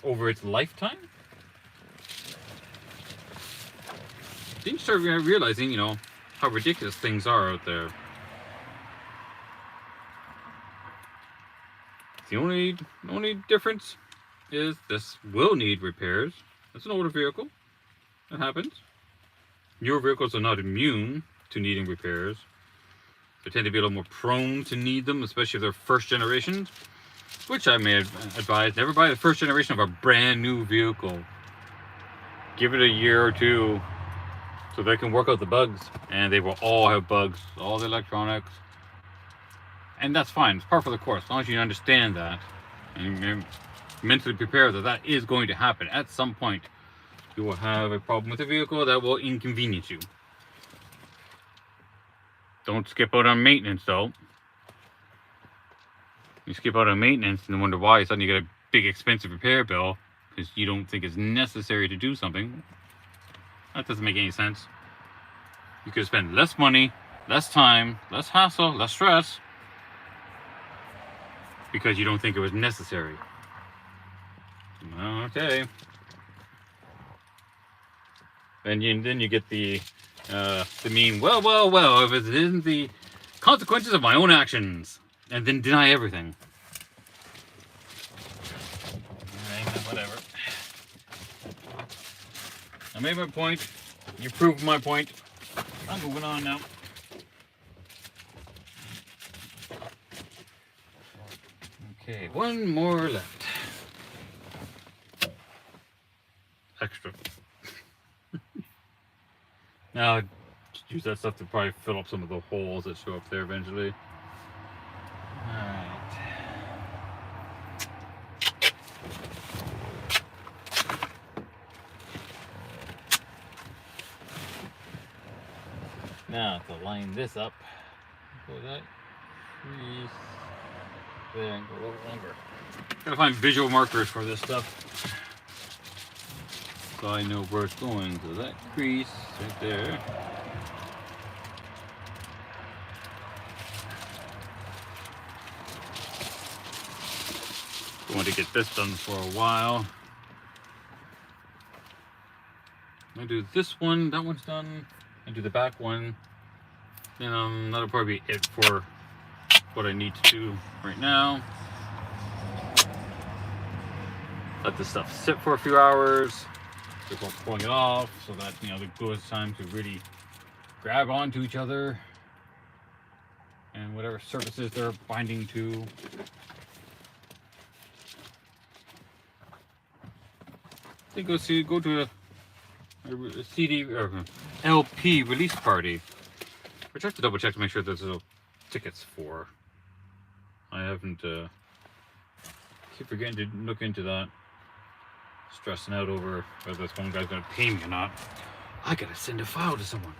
over its lifetime. Then you start realizing, how ridiculous things are out there. The only difference is this will need repairs. It's an older vehicle. That happens. Newer vehicles are not immune to needing repairs. They tend to be a little more prone to need them, especially if they're first generations, which I may advise. Never buy the first generation of a brand new vehicle. Give it a year or two so they can work out the bugs, and they will all have bugs, all the electronics, and that's fine. It's par for the course, as long as you understand that and you're mentally prepared that is going to happen at some point. You will have a problem with the vehicle that will inconvenience you. Don't skip out on maintenance, though. You skip out on maintenance and wonder why suddenly you get a big expensive repair bill because you don't think it's necessary to do something. That doesn't make any sense. You could spend less money, less time, less hassle, less stress because you don't think it was necessary. Okay. Then you get the To mean, well, if it isn't the consequences of my own actions, and then deny everything. Whatever. I made my point. You proved my point. I'm moving on now. Okay, one more left. Extra. Now, just use that stuff to probably fill up some of the holes that show up there eventually. Alright. Now, to line this up, go that crease there and go a little longer. Gotta find visual markers for this stuff, so I know where it's going. So that crease right there. Going to get this done for a while. I'm gonna do this one, that one's done, and do the back one. Then that'll probably be it for what I need to do right now. Let this stuff sit for a few hours before pulling it off, so that the glue has time to really grab onto each other and whatever surfaces they're binding to. Then go to a CD or LP release party, which I have to double check to make sure there's no tickets for. I haven't keep forgetting to look into that. Stressing out over whether this one guy's gonna pay me or not. I gotta send a file to someone.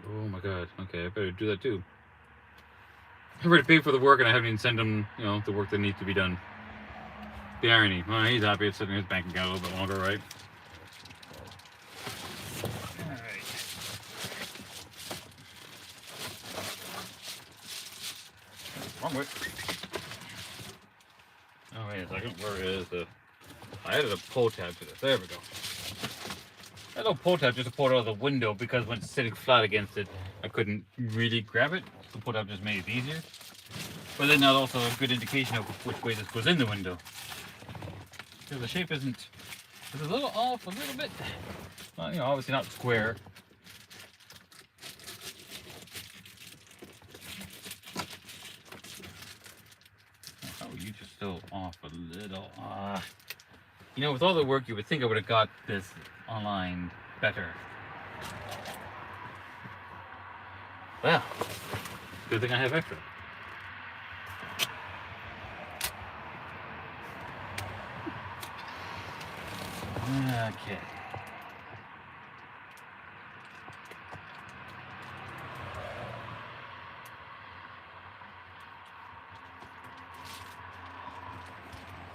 Oh my god. Okay, I better do that too. I've already paid for the work and I haven't even sent him, the work that needs to be done. The irony. Well, he's happy it's sitting in his bank account a little bit longer, right? Alright. Wrong way. Oh, wait a second. Where is the... I added a pull tab to this. There we go. That little pull tab just to pull it out of the window because when it's sitting flat against it, I couldn't really grab it. The pull tab just made it easier. But then that's also a good indication of which way this goes in the window. Because the shape it's a little off a little bit. Well, obviously not square. How are you just still off a little? With all the work, you would think I would have got this online better. Well, good thing I have extra. Okay.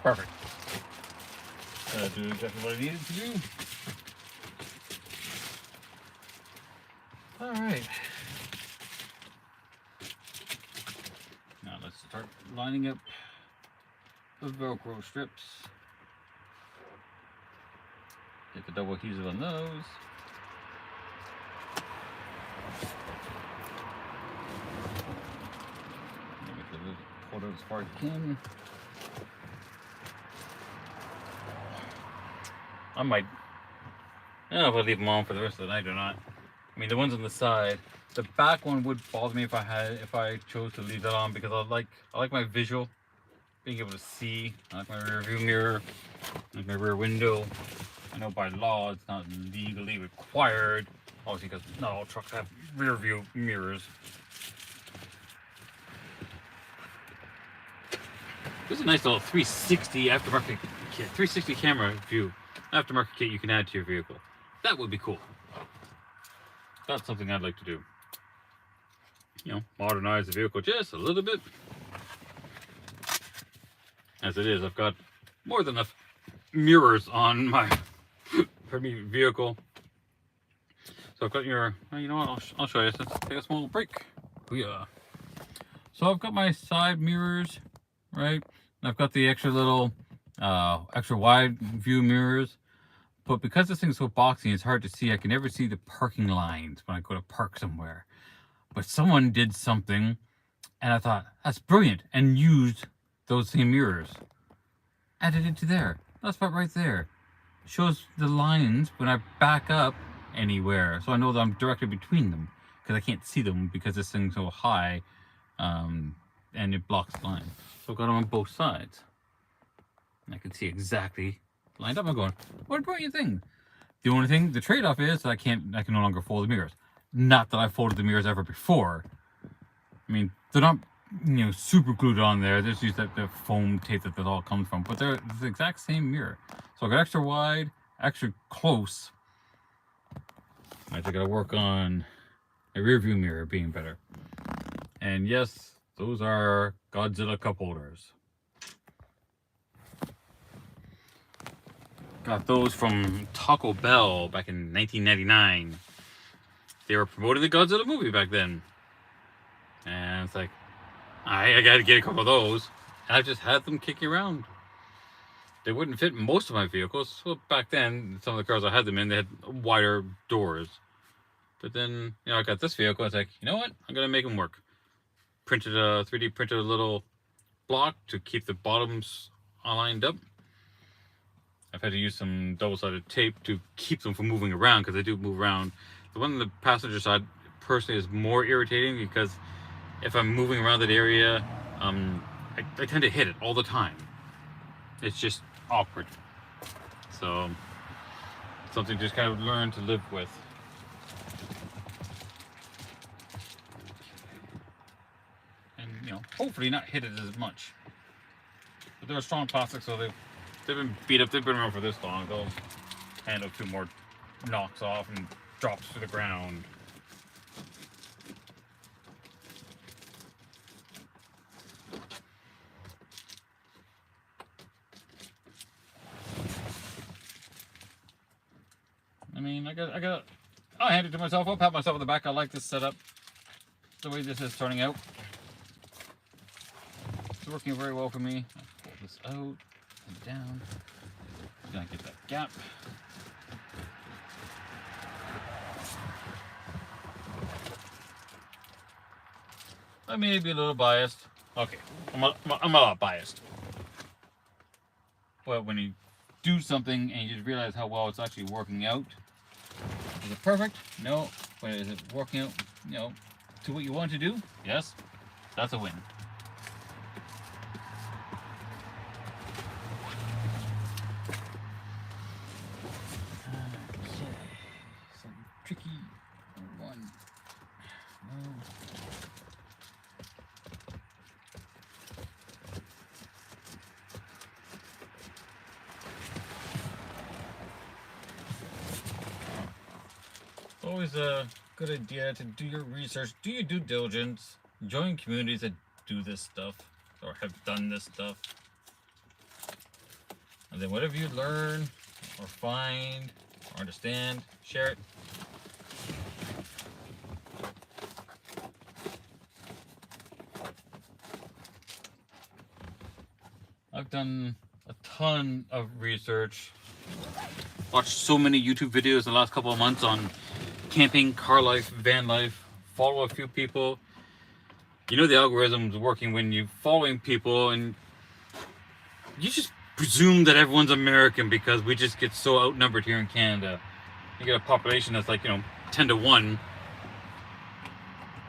Perfect. Do exactly what I needed to do. Alright. Now let's start lining up the Velcro strips. Get the double adhesive on those. Pull it as far as you can. I don't know if I leave them on for the rest of the night or not. I mean, the ones on the side, the back one would bother me if I chose to leave that on because I like my visual, being able to see. I like my rear view mirror, I like my rear window. I know by law it's not legally required, obviously because not all trucks have rear view mirrors. There's a nice little 360 aftermarket kit, 360 camera view aftermarket kit you can add to your vehicle. That would be cool. That's something I'd like to do. Modernize the vehicle just a little bit. As it is, I've got more than enough mirrors on my vehicle. So I've got your, you know what, I'll show you. Let's take a small break. Yeah. So I've got my side mirrors, right? And I've got the extra little, extra wide view mirrors. But because this thing's so boxy, it's hard to see. I can never see the parking lines when I go to park somewhere. But someone did something, and I thought, that's brilliant, and used those same mirrors. Added it to there. That spot right there. Shows the lines when I back up anywhere. So I know that I'm directly between them. Because I can't see them because this thing's so high. And it blocks the line. So I've got them on both sides. And I can see exactly lined up. I'm going, what a brilliant thing. The only thing, the trade-off is that I can no longer fold the mirrors. Not that I've folded the mirrors ever before. I mean, they're not, super glued on there. There's just the foam tape that all comes from. But they're the exact same mirror. So I got extra wide, extra close. I just gotta work on a rear view mirror being better. And yes, those are Godzilla cup holders. Got those from Taco Bell back in 1999. They were promoting the Godzilla movie back then. And it's like, I gotta get a couple of those. And I've just had them kicking around. They wouldn't fit most of my vehicles. So back then, some of the cars I had them in, they had wider doors. But then, I got this vehicle. I was like, you know what? I'm gonna make them work. 3D printed a little block to keep the bottoms lined up. I've had to use some double-sided tape to keep them from moving around because they do move around. The one on the passenger side personally is more irritating because if I'm moving around that area, I tend to hit it all the time. It's just awkward. So something to just kind of learn to live with. And hopefully not hit it as much. But they're a strong plastic, so they've been beat up. They've been around for this long. They'll handle 2 more knocks off and drops to the ground. I mean, I'll hand it to myself. I'll pat myself on the back. I like this setup. The way this is turning out. It's working very well for me. I'll pull this out and down. Gonna get that gap. I may be a little biased. Okay, I'm a lot biased. But when you do something and you just realize how well it's actually working out, is it perfect? No. But is it working out, to what you want to do? Yes. That's a win. Tricky one. Always a good idea to do your research, do your due diligence, join communities that do this stuff or have done this stuff. And then whatever you learn or find or understand, share it. I've done a ton of research. Watched so many YouTube videos in the last couple of months on camping, car life, van life. Follow a few people. The algorithm's working when you're following people and you just presume that everyone's American because we just get so outnumbered here in Canada. You get a population that's like, 10 to 1.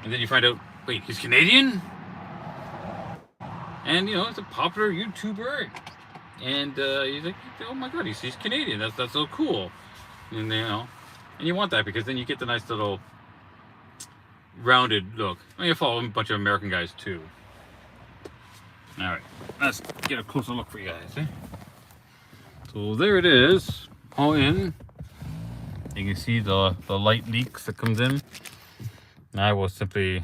And then you find out, wait, he's Canadian? And, it's a popular YouTuber. And he's like, oh my God, he's Canadian. That's so cool. And, and you want that because then you get the nice little rounded look. You follow a bunch of American guys too. All right, let's get a closer look for you guys. So there it is, all in. You can see the light leaks that comes in. And I will simply,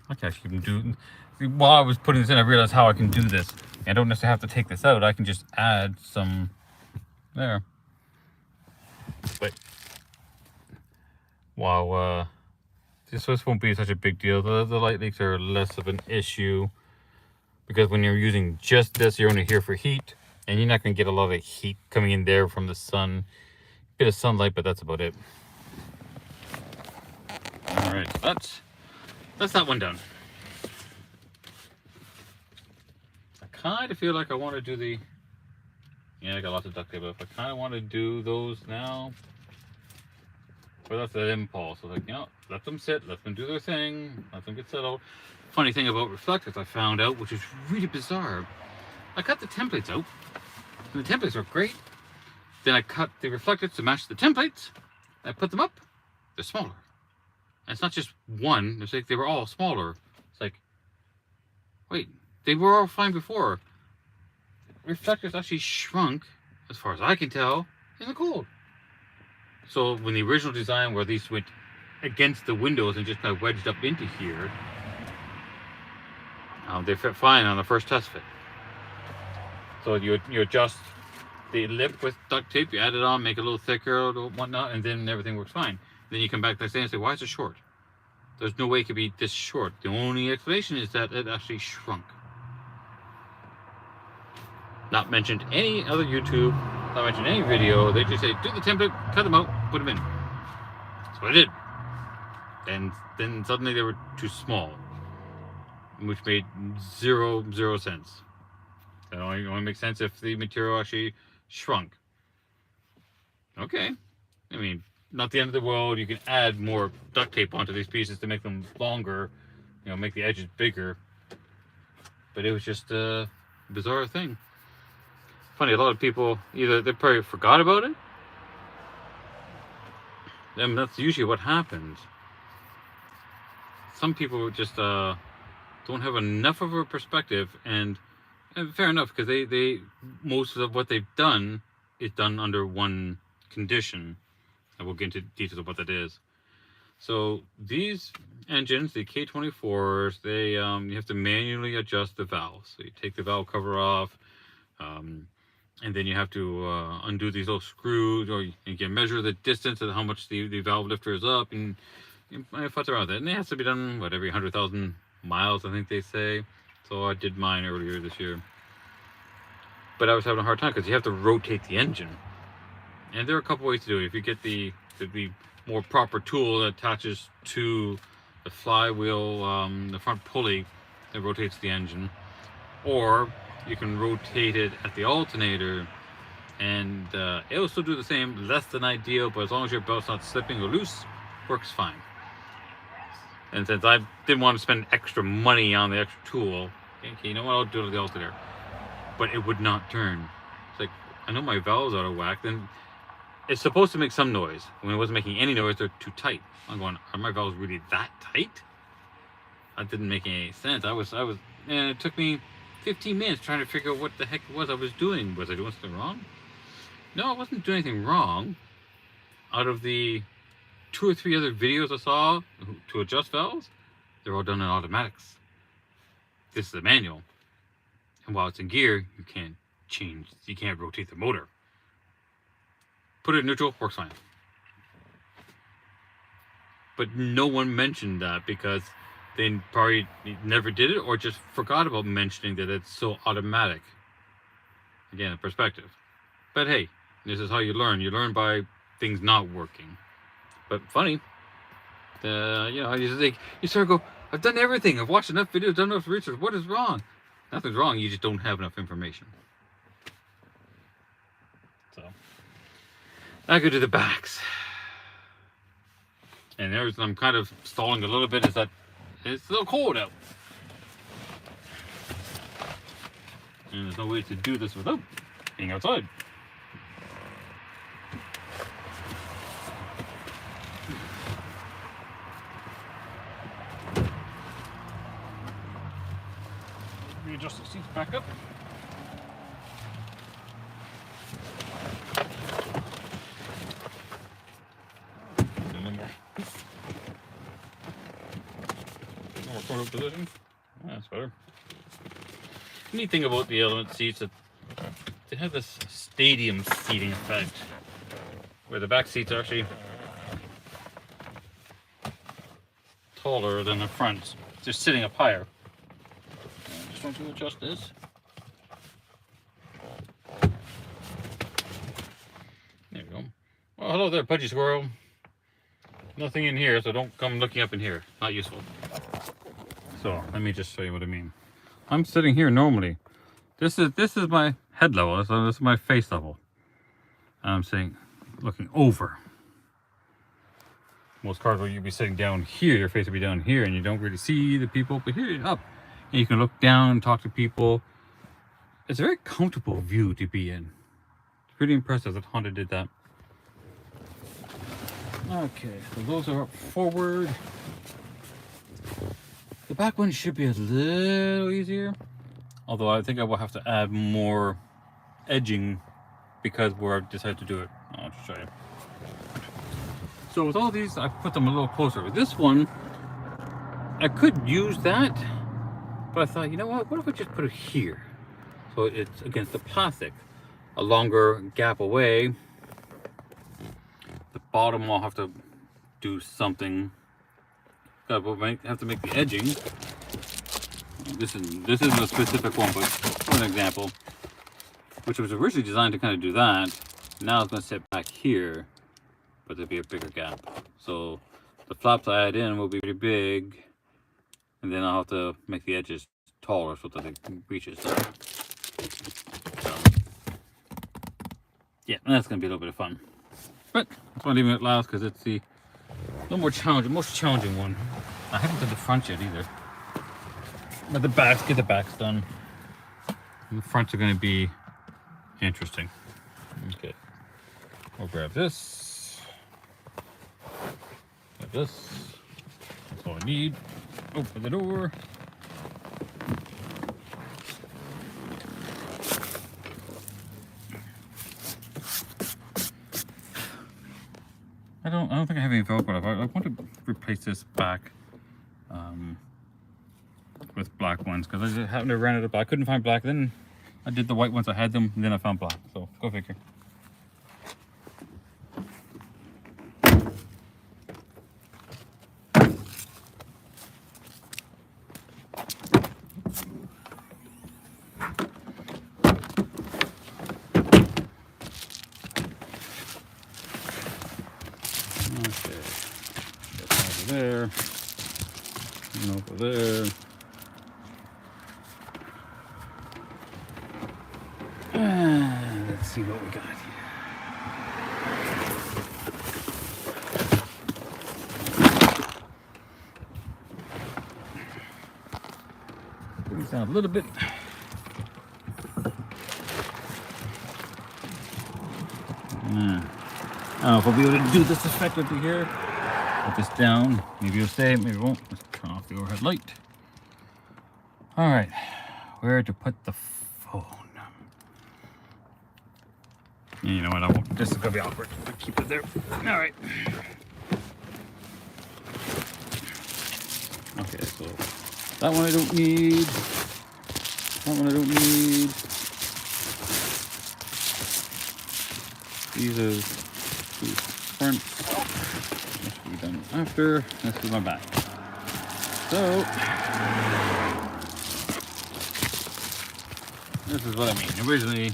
I can actually do. While I was putting this in, I realized how I can do this. I don't necessarily have to take this out. I can just add some there. But wow, this won't be such a big deal. The light leaks are less of an issue because when you're using just this, you're only here for heat, and you're not going to get a lot of heat coming in there from the sun. Bit of sunlight, but that's about it. All right, that's that one done. I kind of feel like I want to do the. Yeah, I got lots of duct tape up. I kind of want to do those now. But that's that impulse. I was like, let them sit, let them do their thing, let them get settled. Funny thing about Reflectix I found out, which is really bizarre. I cut the templates out, and the templates are great. Then I cut the Reflectix to match the templates. I put them up, they're smaller. And it's not just one, it's like they were all smaller. It's like, wait, they were all fine before. Reflectix actually shrunk, as far as I can tell, in the cold. So when the original design where these went against the windows and just kind of wedged up into here, they fit fine on the first test fit. So you adjust the lip with duct tape, you add it on, make it a little thicker or whatnot, and then everything works fine. Then you come back the next day and say, why is it short? There's no way it could be this short. The only explanation is that it actually shrunk. Not mentioned any other YouTube, not mentioned any video. They just say, do the template, cut them out, put them in. That's what I did. And then suddenly they were too small, which made zero sense. That only makes sense if the material actually shrunk. Okay. I mean, not the end of the world. You can add more duct tape onto these pieces to make them longer, make the edges bigger. But it was just a bizarre thing. Funny, a lot of people, either they probably forgot about it. I mean, that's usually what happens. Some people just don't have enough of a perspective, and fair enough, because they most of what they've done is done under one condition. And we'll get into details of what that is. So these engines, the K24s, they you have to manually adjust the valves. So you take the valve cover off, and then you have to undo these little screws, or you can measure the distance and how much the valve lifter is up, and futz around with it. And it has to be done, every 100,000 miles, I think they say. So I did mine earlier this year. But I was having a hard time because you have to rotate the engine. And there are a couple ways to do it. If you get the more proper tool that attaches to the flywheel, the front pulley that rotates the engine, or you can rotate it at the alternator, and it'll still do the same, less than ideal, but as long as your belt's not slipping or loose, works fine. And since I didn't want to spend extra money on the extra tool, okay, you know what, I'll do it with the alternator. But it would not turn. It's like, I know my valve's out of whack, then it's supposed to make some noise. When it wasn't making any noise, they're too tight. I'm going, are my valves really that tight? That didn't make any sense. I was, and it took me 15 minutes trying to figure out what the heck it was I was doing. Was I doing something wrong? No, I wasn't doing anything wrong. Out of the 2 or 3 other videos I saw to adjust valves, they're all done in automatics. This is a manual. And while it's in gear, you can't rotate the motor. Put it in neutral, works fine. But no one mentioned that because they probably never did it, or just forgot about mentioning that it's so automatic. Again, perspective. But hey, this is how you learn. You learn by things not working. But funny, you start to go, I've done everything. I've watched enough videos, done enough research. What is wrong? Nothing's wrong. You just don't have enough information. So I go to the backs. And the reason I'm kind of stalling a little bit is that it's a little cold out. And there's no way to do this without being outside. Readjust the seats back up. More position. That's better. The neat thing about the Element seats is that they have this stadium seating effect, where the back seats are actually taller than the front, just sitting up higher. I just want to adjust this. There we go. Well, hello there, Pudgy Squirrel. Nothing in here, so don't come looking up in here. Not useful. So let me just show you what I mean. I'm sitting here normally. This is my head level. So this is my face level. And I'm saying, looking over. Most cars where you'd be sitting down here, your face would be down here, and you don't really see the people. But here you're up, and you can look down and talk to people. It's a very comfortable view to be in. It's pretty impressive that Honda did that. Okay, so those are up forward. The back one should be a little easier, although I think I will have to add more edging because where I've decided to do it. I'll just show you. So with all these, I put them a little closer. With this one, I could use that, but I thought, you know what if I just put it here? So it's against the plastic, a longer gap away. The bottom I'll have to do something. Have to make the edging. This isn't a specific one, but for an example, which was originally designed to kind of do that. Now it's going to sit back here, but there'll be a bigger gap. So the flaps I add in will be pretty big, and then I'll have to make the edges taller so that it reaches there. So, yeah, that's going to be a little bit of fun. But that's why I'm leaving it last, because it's the little more challenging, most challenging one. I haven't done the front yet either. But the backs, get the backs done. And the fronts are going to be interesting. Okay. We'll grab this. Grab this. That's all I need. Open the door. I don't think I have any Velcro. I want to replace this back with black ones because I just happened to run out of black. I couldn't find black. Then I did the white ones. I had them, and then I found black. So go figure. Okay, that's over there, and over there. Let's see what we got here. Bring this down a little bit. I don't know if I'll be able to do this effectively here. Put this down. Maybe you'll stay, maybe it won't. Let's turn off the overhead light. All right, where to put the phone? You know what? I won't. This is gonna be awkward. I'll keep it there. All right. Okay, so that one I don't need. That one I don't need. These are two front. This will be done after. This is my back. So this is what I mean. Originally,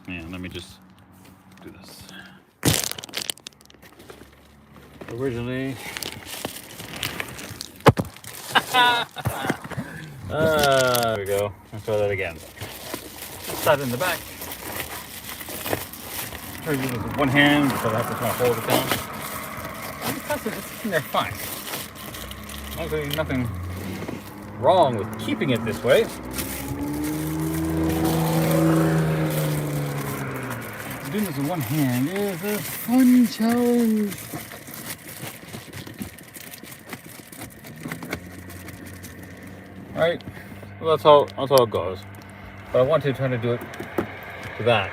yeah, let me just do this. Originally, there we go. Let's try that again. Start in the back. Try to do this with one hand because I have to try to hold it down. And because it's in there fine. There's nothing wrong with keeping it this way. Doing this with one hand is a fun challenge. Right? Well, that's how it goes. But I want to try to do it to that.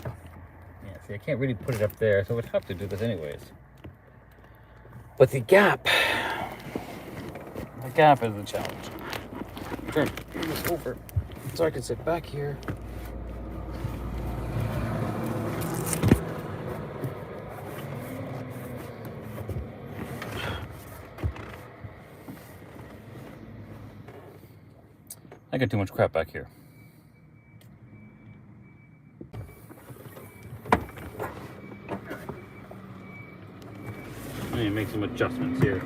Yeah, see, I can't really put it up there, so I would have to do this anyways. But the gap is the challenge. I'm trying to move this over so I can sit back here. I got too much crap back here. Let me make some adjustments here.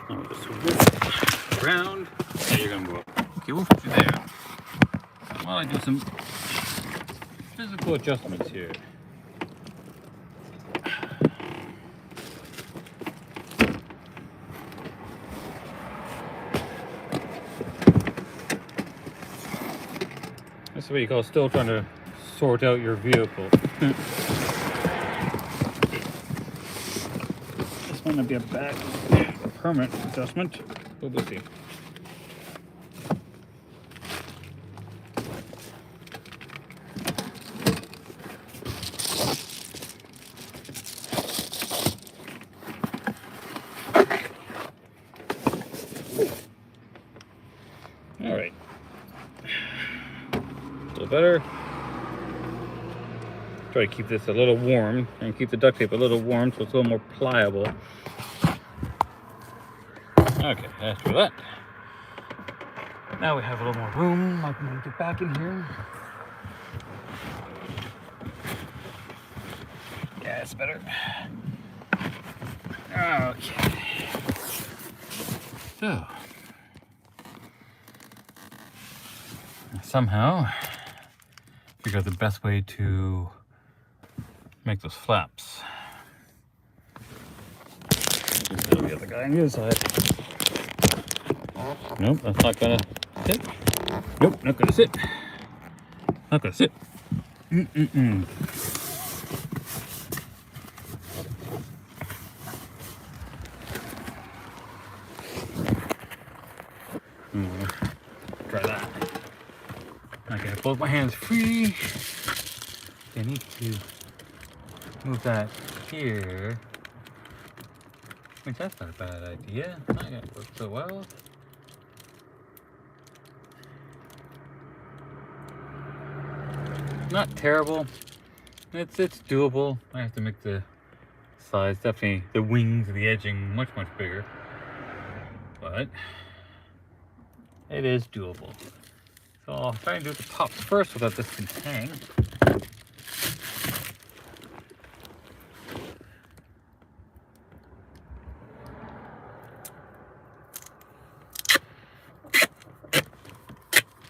I'll just switch around. Yeah, you're gonna go up. Okay, we'll put you there. While I do some physical adjustments here. That's what you call still trying to sort out your vehicle. This might not be a bad permanent adjustment, but we'll see. All right. A little better. Try to keep this a little warm and keep the duct tape a little warm so it's a little more pliable. Okay, after that, now we have a little more room. I can get back in here. Yeah, it's better. Okay. So, somehow figure out the best way to make those flaps. The other guy on the other side. Nope, that's not gonna sit. Nope, not gonna sit. Not gonna sit. Try that. Okay, both my hands free. I need to move that here. Which that's not a bad idea. Not gonna work so well. Not terrible. It's doable. I have to make the size, definitely the wings, the edging much bigger. But it is doable. So I'll try and do the tops first without this thing hang.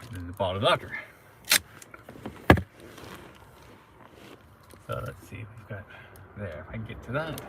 And then the bottom after. So let's see, we've got there. If I can get to that,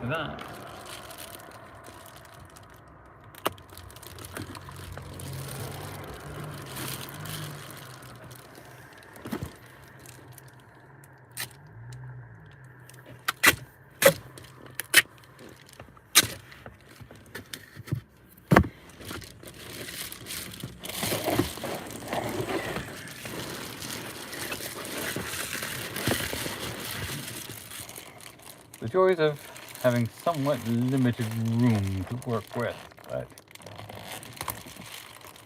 The joys of having somewhat limited room to work with, but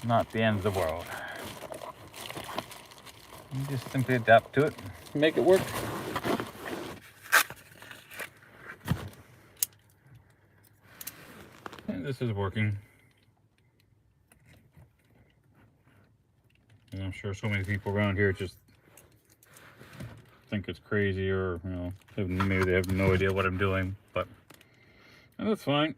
not the end of the world. You just simply adapt to it and make it work. And this is working. And I'm sure so many people around here just think it's crazy, or maybe they have no idea what I'm doing, but that's fine.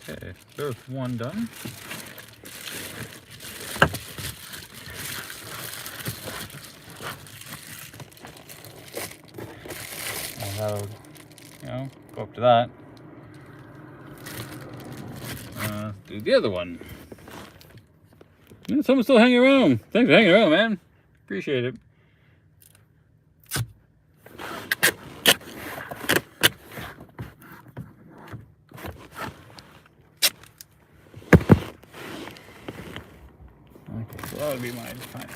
Okay, there's one done. I'll go up to that. Do the other one. Yeah, someone's still hanging around. Thanks for hanging around, man. Appreciate it. Okay, so that would be mine. Fine.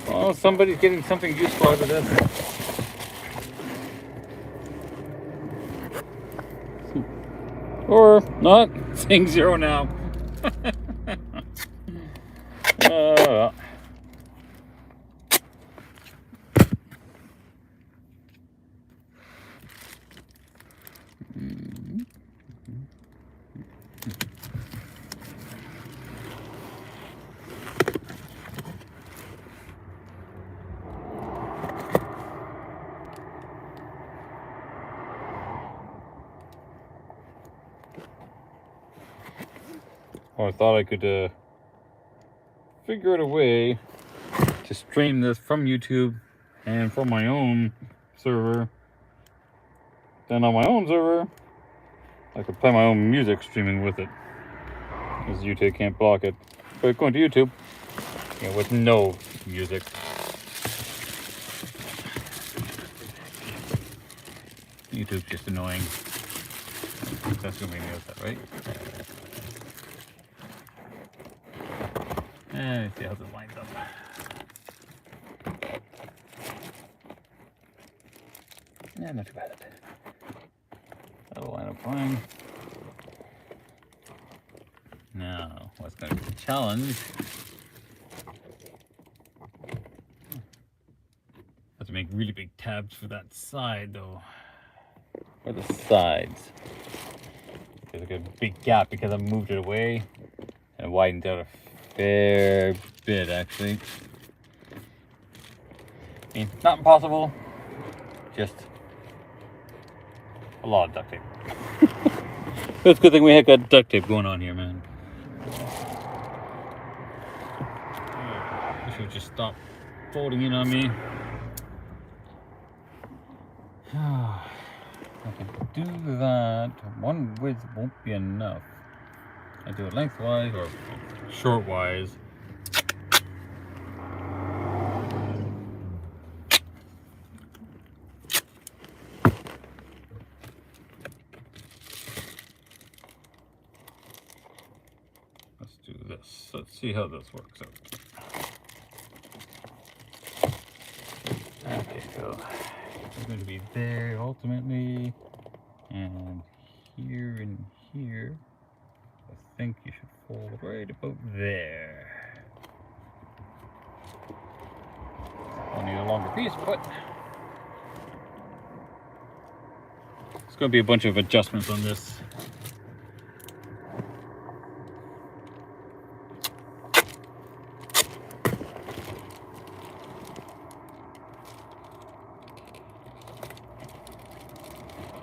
Oh, somebody's getting something useful out of this. Or not. Saying 0 now. I thought I could figure out a way to stream this from YouTube and from my own server. Then on my own server, I could play my own music streaming with it, because YouTube can't block it. But going to YouTube, with no music. YouTube's just annoying. That's gonna be that, right? Let's see how this lines up. Yeah, not too bad. That'll line up fine. Now, what's going to be the challenge? Have to make really big tabs for that side, though. Or the sides. There's like a big gap because I moved it away and it widened out a fair bit, actually. I mean, not impossible, just a lot of duct tape. It's a good thing we have got duct tape going on here, man. I should just stop folding in on me. I can do that. One width won't be enough. I do it lengthwise or shortwise. Let's do this. Let's see how this works out. Okay, so it's going to be there ultimately, and here and here. I think you should fold right about there. I'll need a longer piece, but it's going to be a bunch of adjustments on this.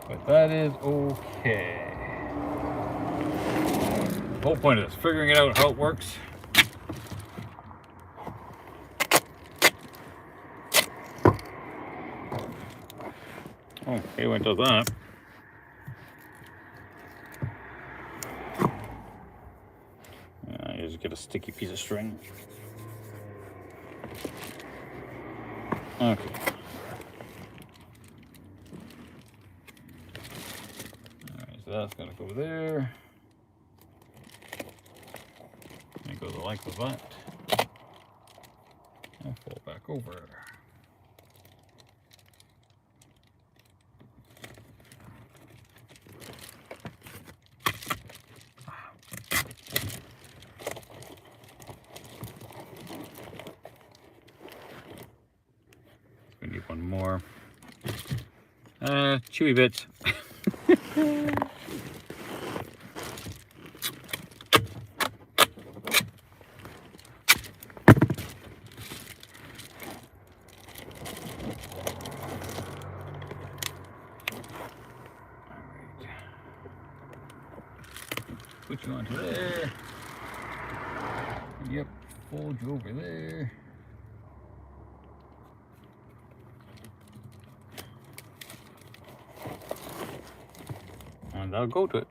But that is okay. The whole point of this, figuring it out how it works. Okay, when it does that. You just get a sticky piece of string. Okay. Alright, so that's gonna go there. And go the length of that. And fold back over. We need one more. Chewy bits. Put you onto there. Yep, fold you over there. and I'll go to it.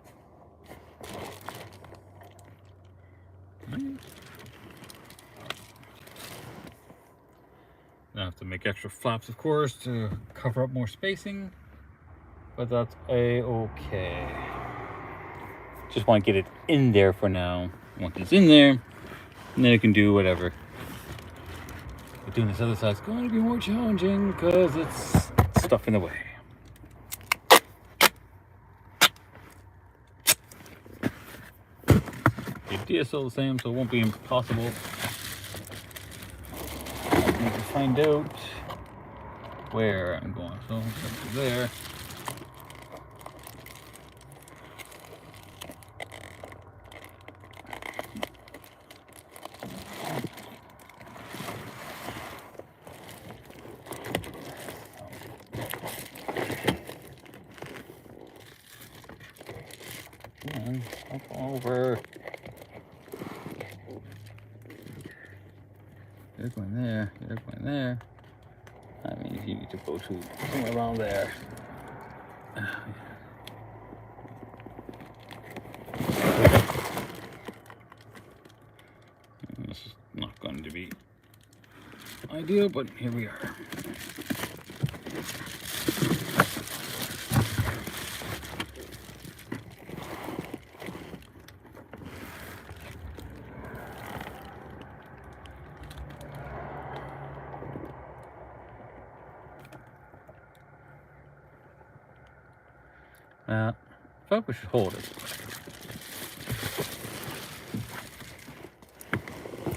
I have to make extra flaps, of course, to cover up more spacing, but that's a-okay. Just want to get it in there for now. Once it's in there, and then I can do whatever. But doing this other side is going to be more challenging because it's stuff in the way. The idea is still the same, so it won't be impossible. I need to find out where I'm going. So up to there. And up over. You're going there. You're going there. I mean, you need to go to somewhere around there. This is not going to be ideal, but here we are. I thought we should hold it.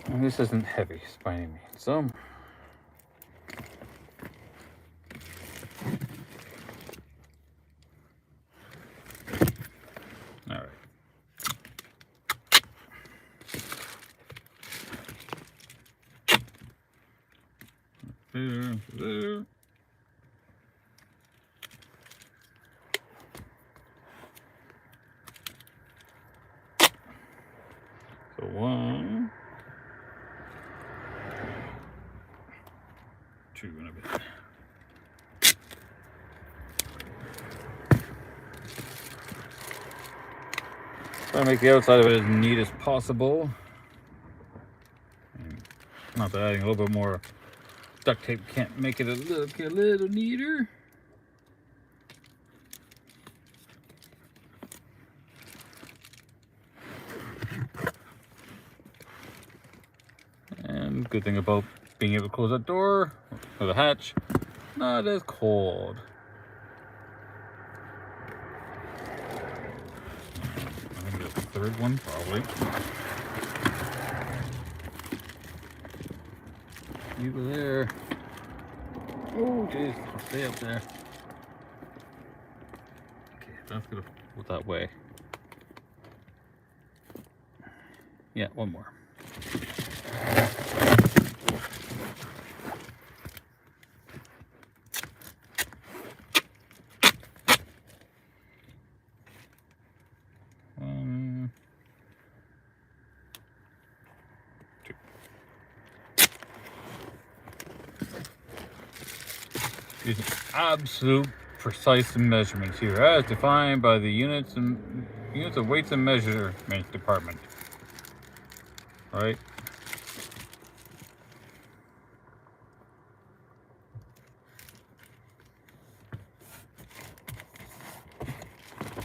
And this isn't heavy by any means, so. All right. There. So 1, 2 and a bit. Try to make the outside of it as neat as possible. And not that adding a little bit more duct tape can't make it look a little neater. And good thing about being able to close that door or the hatch, not as cold. I think that's the third one, probably. You go there. Oh, jeez, I'll stay up there. Okay, that's gonna go that way. Yeah, one more. Using absolute precise measurements here, as defined by the units of weights and measurements department. Right?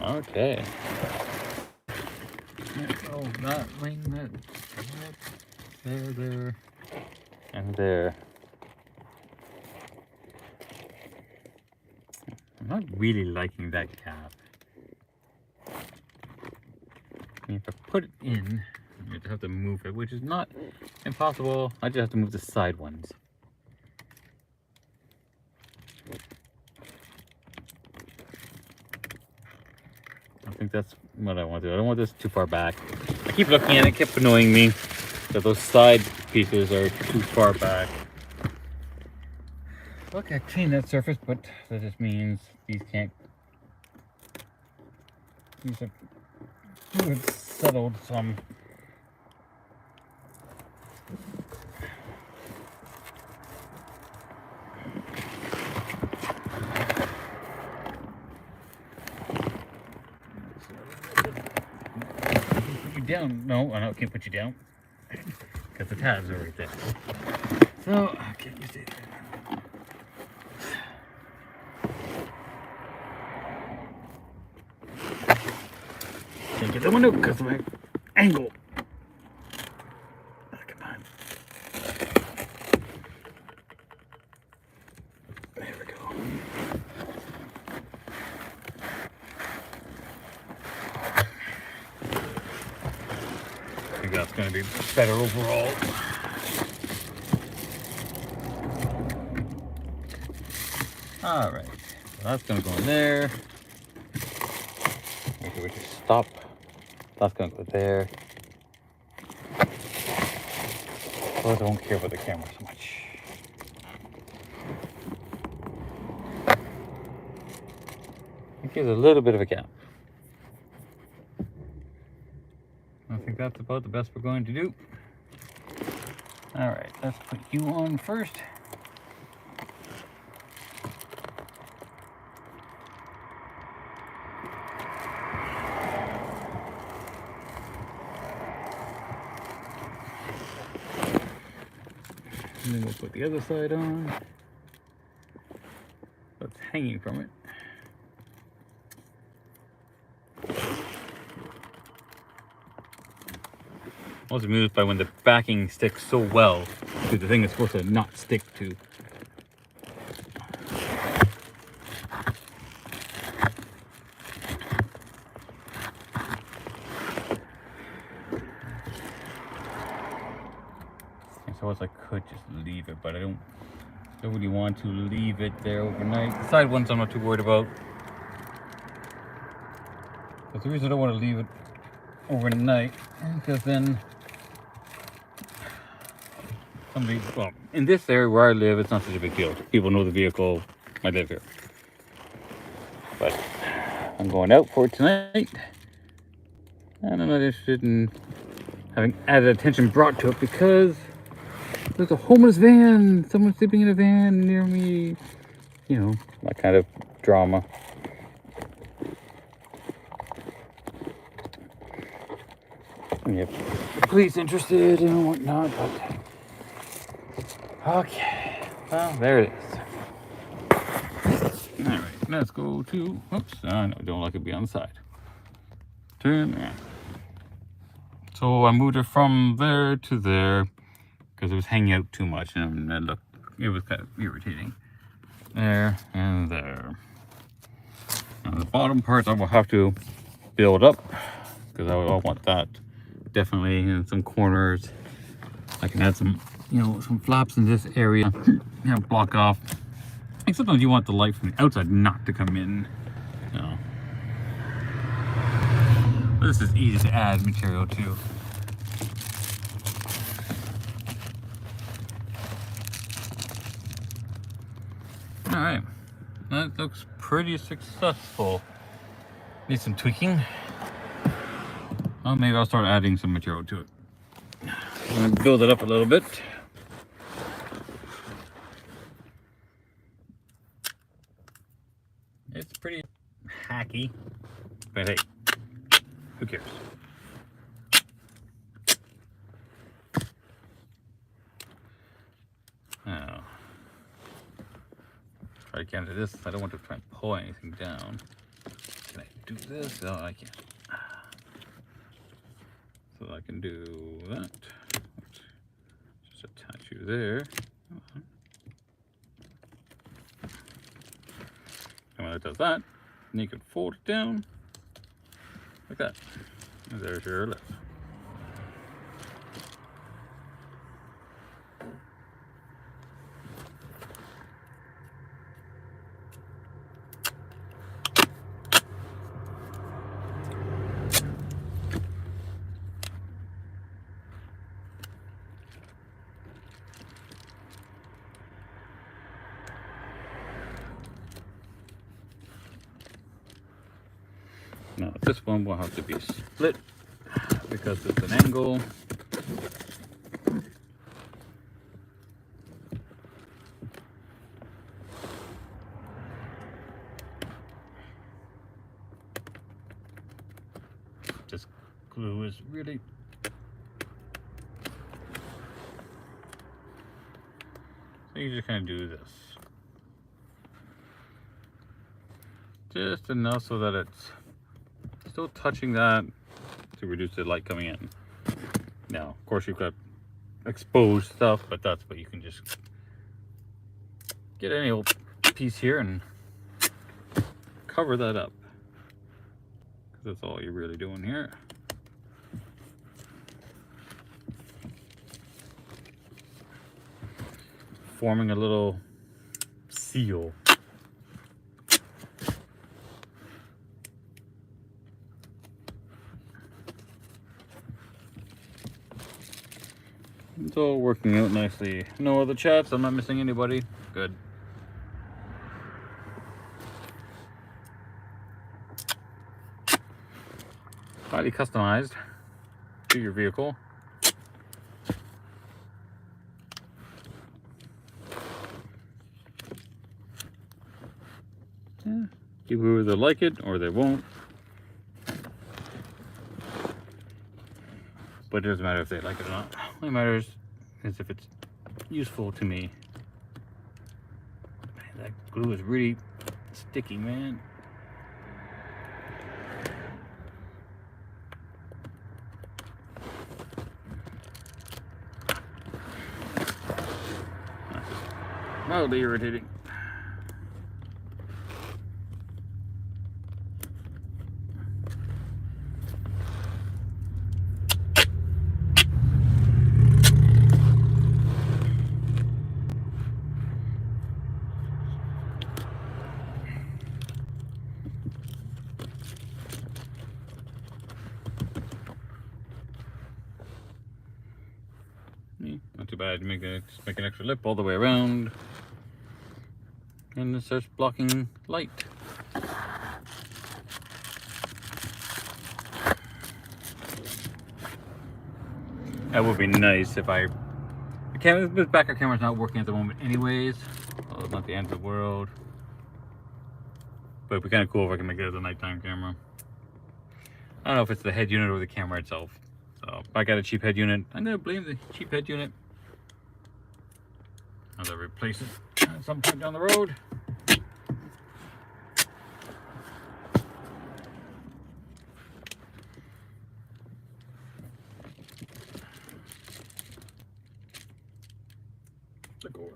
Okay. Oh, that wing, that, there, and there. I'm not really liking that cap. I mean, if I put it in, I just have to move it, which is not impossible. I just have to move the side ones. I think that's what I want to do. I don't want this too far back. I keep looking at it, it kept annoying me that those side pieces are too far back. Okay, I cleaned that surface, but that just means these can't. These are good settled some. down. No, I can't put you down because the tabs are right there. So, okay, let me see. Can't get the window because of my angle. Oh, come on. There we go. I think that's going to be better overall. All right, so that's going to go in there. Maybe we just stop. That's going to go there. Oh, I don't care about the camera so much. It gives a little bit of a gap. I think that's about the best we're going to do. All right, let's put you on first. And then we'll put the other side on. That's hanging from it. I was amused by when the backing sticks so well to the thing it's supposed to not stick to. I suppose I could just leave it, but I don't really want to leave it there overnight. The side ones I'm not too worried about. But the reason I don't want to leave it overnight is because then somebody, well, in this area where I live, it's not such a big deal. People know the vehicle, I live here. But I'm going out for it tonight, and I'm not interested in having added attention brought to it because there's a homeless van, someone sleeping in a van near me, you know, that kind of drama. And you have police interested and whatnot, but okay, well, there it is. All right, let's go to, oops, no, don't like it to be on the side. Turn around. So I moved it from there to there because it was hanging out too much, and it looked, it was kind of irritating. There and there. Now the bottom parts I will have to build up because I want that definitely in some corners. I can add some, you know, some flaps in this area, you know, block off. And sometimes you want the light from the outside not to come in, you know. But this is easy to add material to. All right, that looks pretty successful. Need some tweaking. Well, maybe I'll start adding some material to it. I'm gonna build it up a little bit. It's pretty hacky, but hey, who cares? Now, try to get into this. I don't want to try and pull anything down. Can I do this? Oh, I can't. So I can do that. Just attach you there. And when it does that, then you can fold it down like that. And there's your lift. Now this one will have to be split because it's an angle. Just glue is really so you just kind of do this just enough so that it's still touching that to reduce the light coming in. Now of course you've got exposed stuff, but that's what you can just get any old piece here and cover that up, because that's all you're really doing here. Forming a little seal. It's all working out nicely. No other chats, I'm not missing anybody. Good. Highly customized to your vehicle. Yeah. People either like it or they won't. But it doesn't matter if they like it or not. What matters is if it's useful to me. Man, that glue is really sticky, man. Mildly irritating. Not too bad. Just make an extra lip all the way around, and it starts blocking light. That would be nice if the backup camera's not working at the moment anyways. Well, it's not the end of the world. But it'd be kind of cool if I can make it as a nighttime camera. I don't know if it's the head unit or the camera itself. So if I got a cheap head unit, I'm gonna blame the cheap head unit. As I replace it at some point down the road. Go over.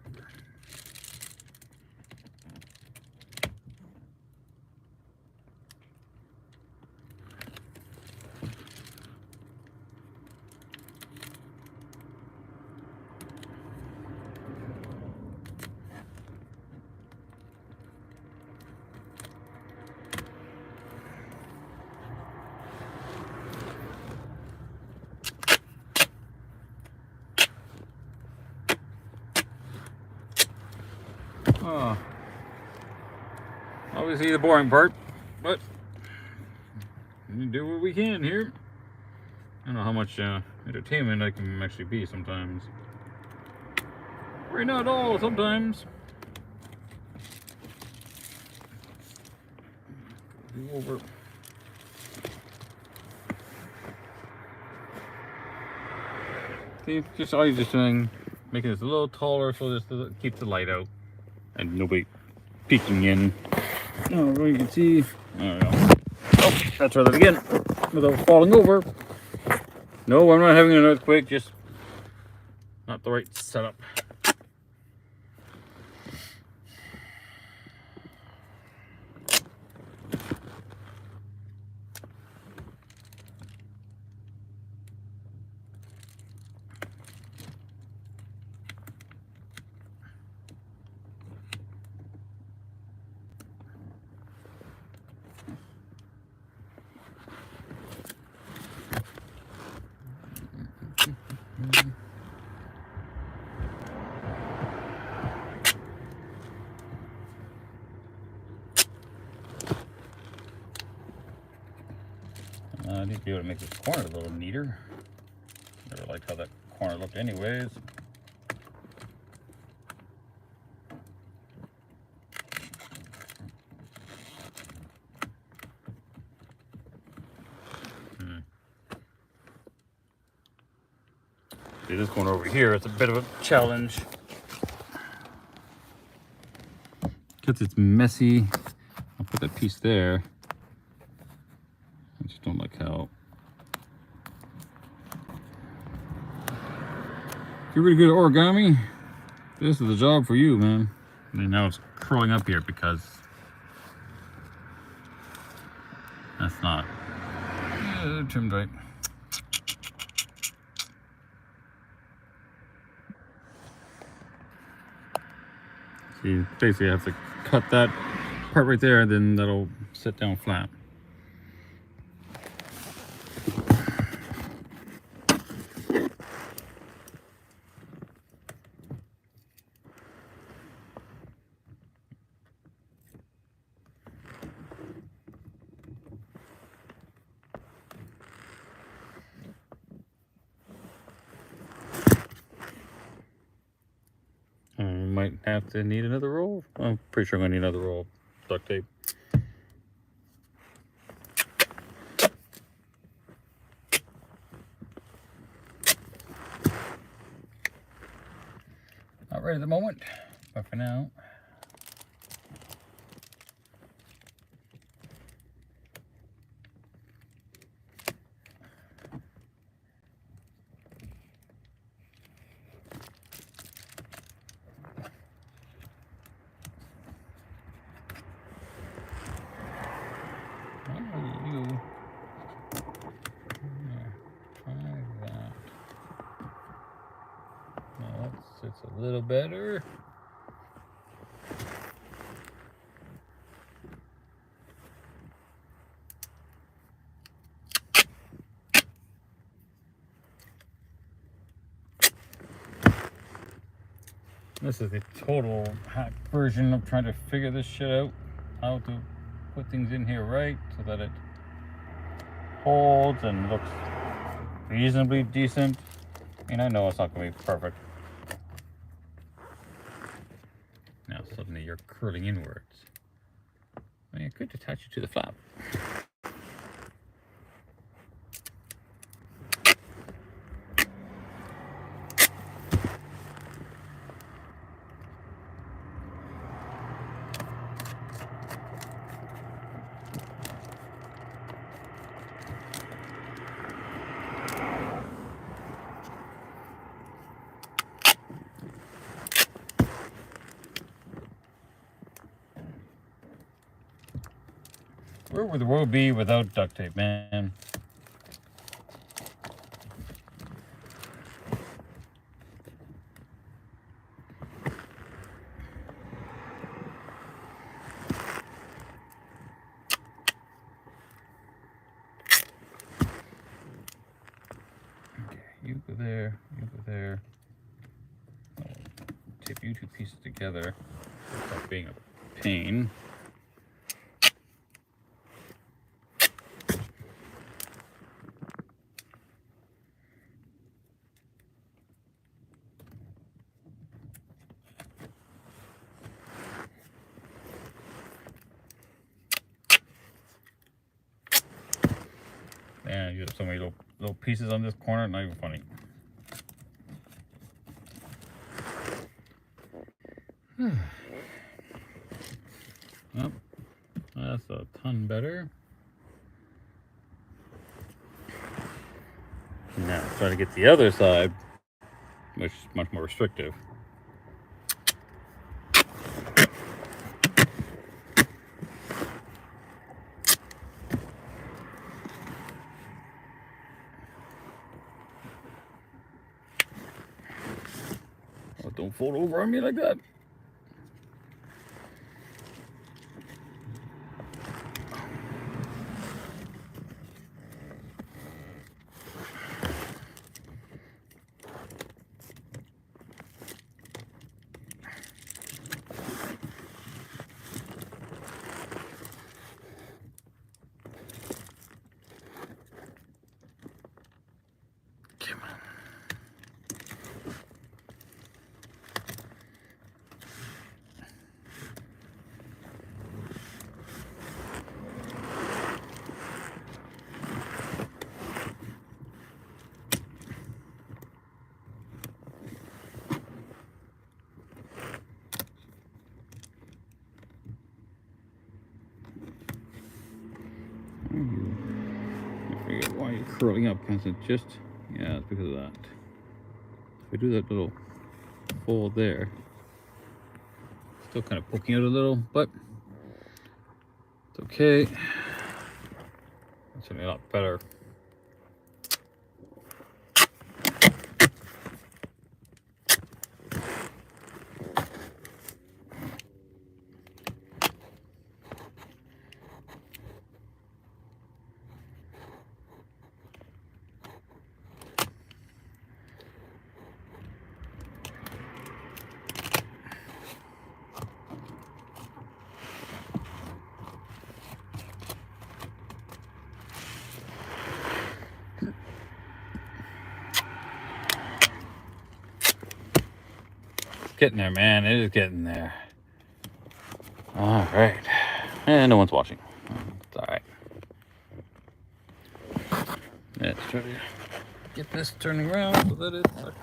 Oh, obviously the boring part, but we do what we can here. I don't know how much entertainment I can actually be sometimes. Right, not all, sometimes. Go over. See, just all you're just doing, making this a little taller so just to keep the light out and nobody peeking in. Oh, you can see. There we go. Oh, that's right again without falling over. No, I'm not having an earthquake, just not the right setup. I need to be able to make this corner a little neater. Never liked how that corner looked anyways. See, this corner over here is a bit of a challenge. Because it's messy. I'll put that piece there. I just don't like how... If you're really good at origami, this is the job for you, man. And now it's curling up here because that's not trimmed right. See, basically I have to cut that part right there, then that'll sit down flat. Might have to need another roll. I'm pretty sure I'm gonna need another roll of duct tape. Not ready at the moment, but for now. It's a little better. This is the total hack version of trying to figure this shit out. How to put things in here right so that it holds and looks reasonably decent. I mean, I know it's not going to be perfect. Now suddenly you're curling inwards. I mean, I could attach it to the flap. Where would the world be without duct tape, man? Okay, you go there, you go there. I'll tape you two pieces together without being a pain. And you have so many little pieces on this corner, not even funny. Yep, that's a ton better. Now try to get the other side, which is much more restrictive. Oh, don't fold over on me like that. curling up, because it just, yeah, it's because of that. If I do that little fold there, still kind of poking out a little, but it's okay. It's certainly a lot better. Getting there, man. It is getting there. All right. And no one's watching. It's all right. Let's try to get this turning around so that it's kind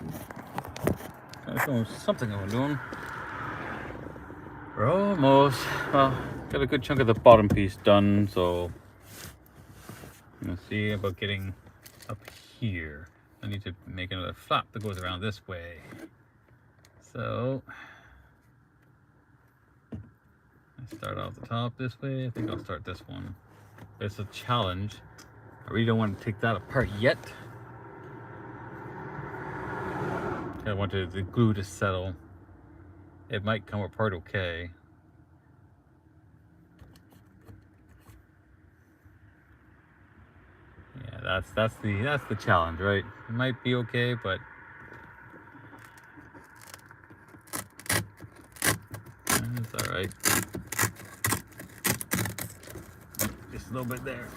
of showing something I'm doing. We're almost, well, got a good chunk of the bottom piece done, so I'm gonna see about getting up here. I need to make another flap that goes around this way. So I start off the top this way. I think I'll start this one. It's a challenge. I really don't want to take that apart yet. I want the glue to settle. It might come apart okay. Yeah, that's the challenge, right? It might be okay, but it's all right. Just a little bit there.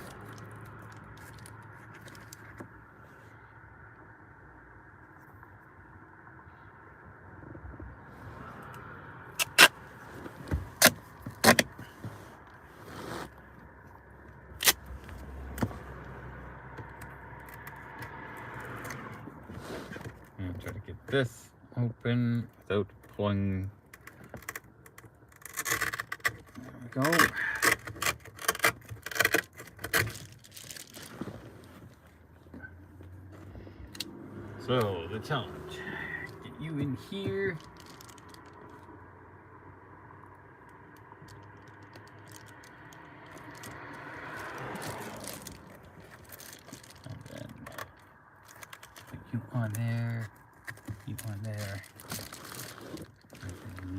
And try to get this open without pulling. There we go. So the challenge, get you in here. And then put you on there, you on there. And then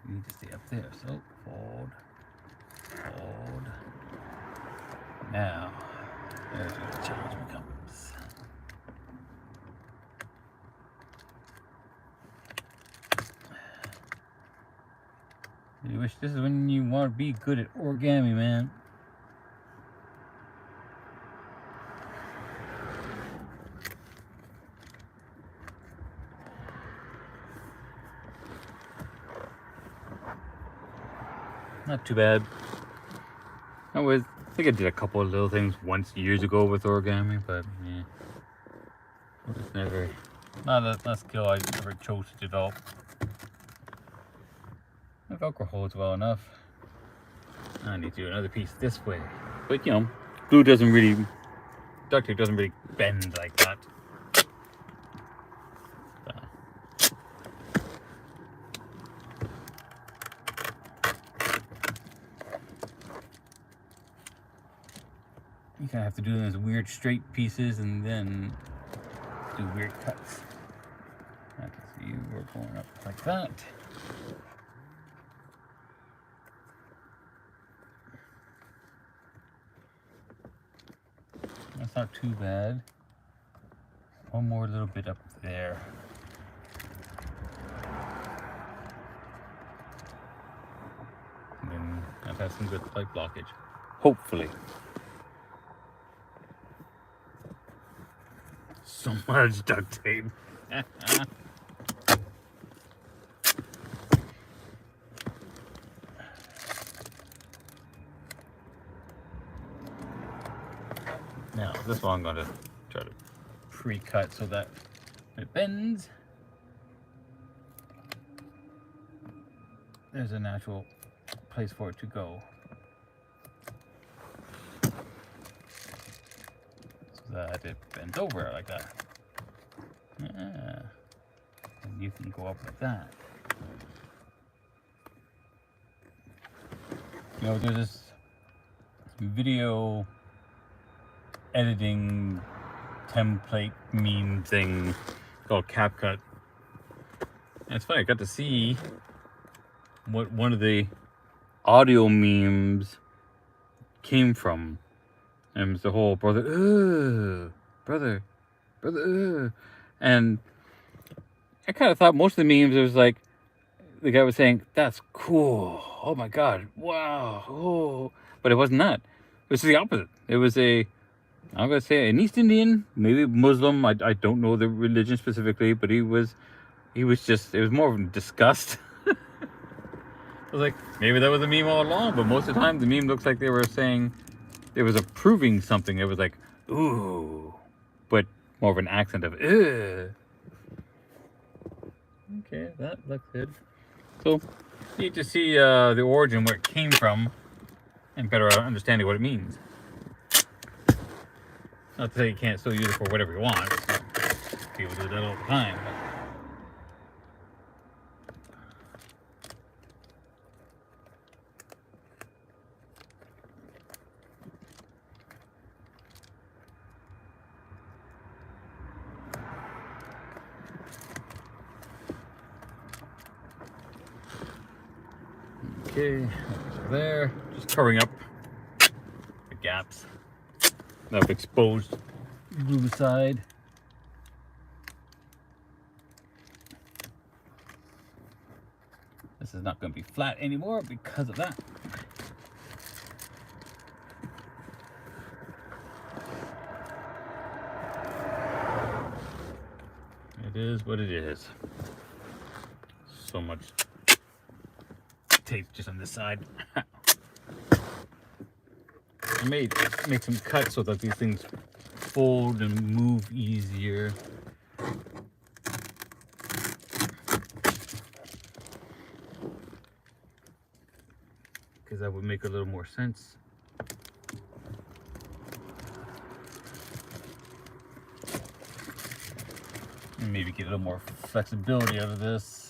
you need to stay up there. So fold, fold. Now, there's where the challenge becomes. You wish this is when you want to be good at origami, man. Not too bad. I think I did a couple of little things once years ago with origami, but yeah, it was never not a skill I ever chose to develop. The Velcro holds well enough. I need to do another piece this way, but you know, glue doesn't really, duct tape doesn't really bend like that. You kind of have to do those weird straight pieces and then do weird cuts. Okay, so you were going up like that. That's not too bad. One more little bit up there. And then I've had some good light blockage. Hopefully. So much duct tape. Now, this one I'm going to try to pre-cut so that it bends. There's a natural place for it to go. that it bends over like that. Yeah. And you can go up like that. You know, there's this video editing template meme thing called CapCut. And it's funny, I got to see what one of the audio memes came from. And it was the whole brother, and I kind of thought most of the memes, it was like, the guy was saying, that's cool, oh my god, wow, oh. But it wasn't that. It was the opposite. It was I'm gonna say an East Indian, maybe Muslim, I don't know the religion specifically, but he was just, it was more of a disgust. I was like, maybe that was a meme all along, but most of the time the meme looks like they were saying, it was approving something. It was like, ooh, but more of an accent of, ugh. Okay, that looks good. So, you need to see the origin, where it came from, and better understanding what it means. Not to say you can't still use it for whatever you want. People do that all the time. Okay, so there, just covering up the gaps that I've exposed glue side. This is not going to be flat anymore because of that. It is what it is. So much tape just on this side. I may make some cuts so that these things fold and move easier. Because that would make a little more sense. And maybe get a little more flexibility out of this.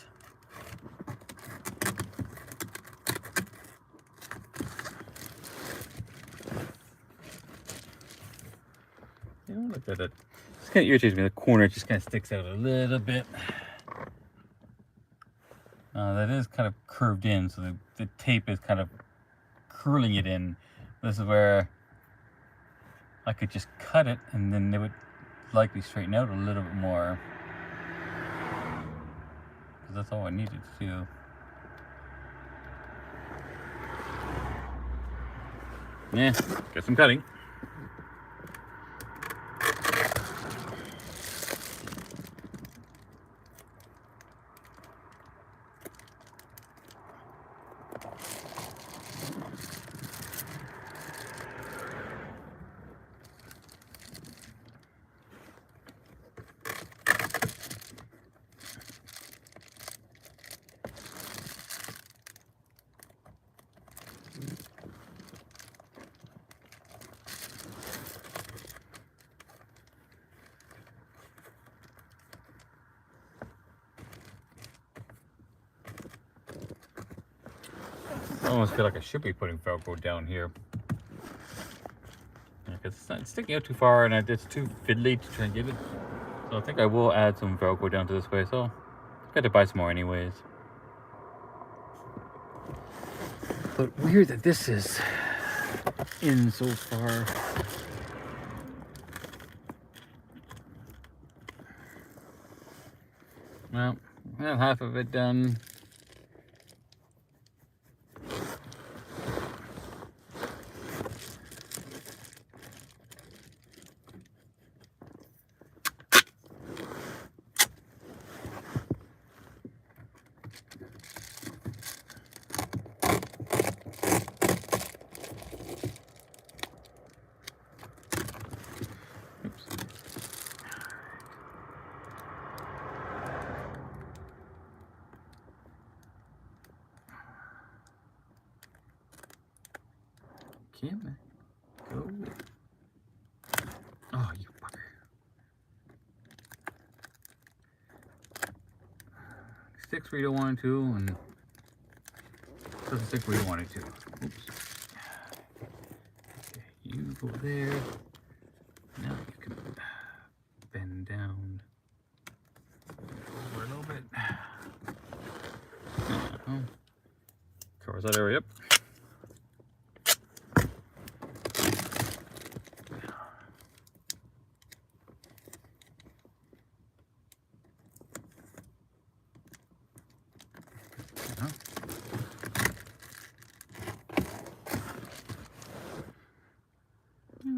You know, look at that. This kind of irritates me. The corner just kind of sticks out a little bit. That is kind of curved in, so the tape is kind of curling it in. This is where I could just cut it, and then it would likely straighten out a little bit more. Because that's all I needed to do. Yeah, get some cutting. I almost feel like I should be putting Velcro down here. Because it's not sticking out too far and it's too fiddly to try and get it. So I think I will add some Velcro down to this way. So I've got to buy some more anyways. But weird that this is in so far. Well, I have half of it done. Camera, go. Oh, you fucker. where you don't want it to, and it doesn't stick where you want it to. Oops. Okay, you go there. Now you can bend down over a little bit. Covers that area up.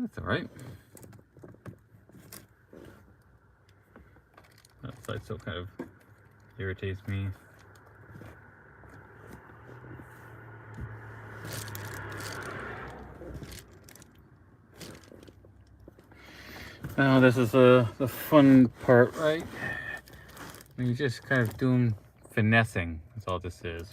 That's all right. That side still kind of irritates me. Now this is the fun part, right? You're just kind of doing finessing. That's all this is.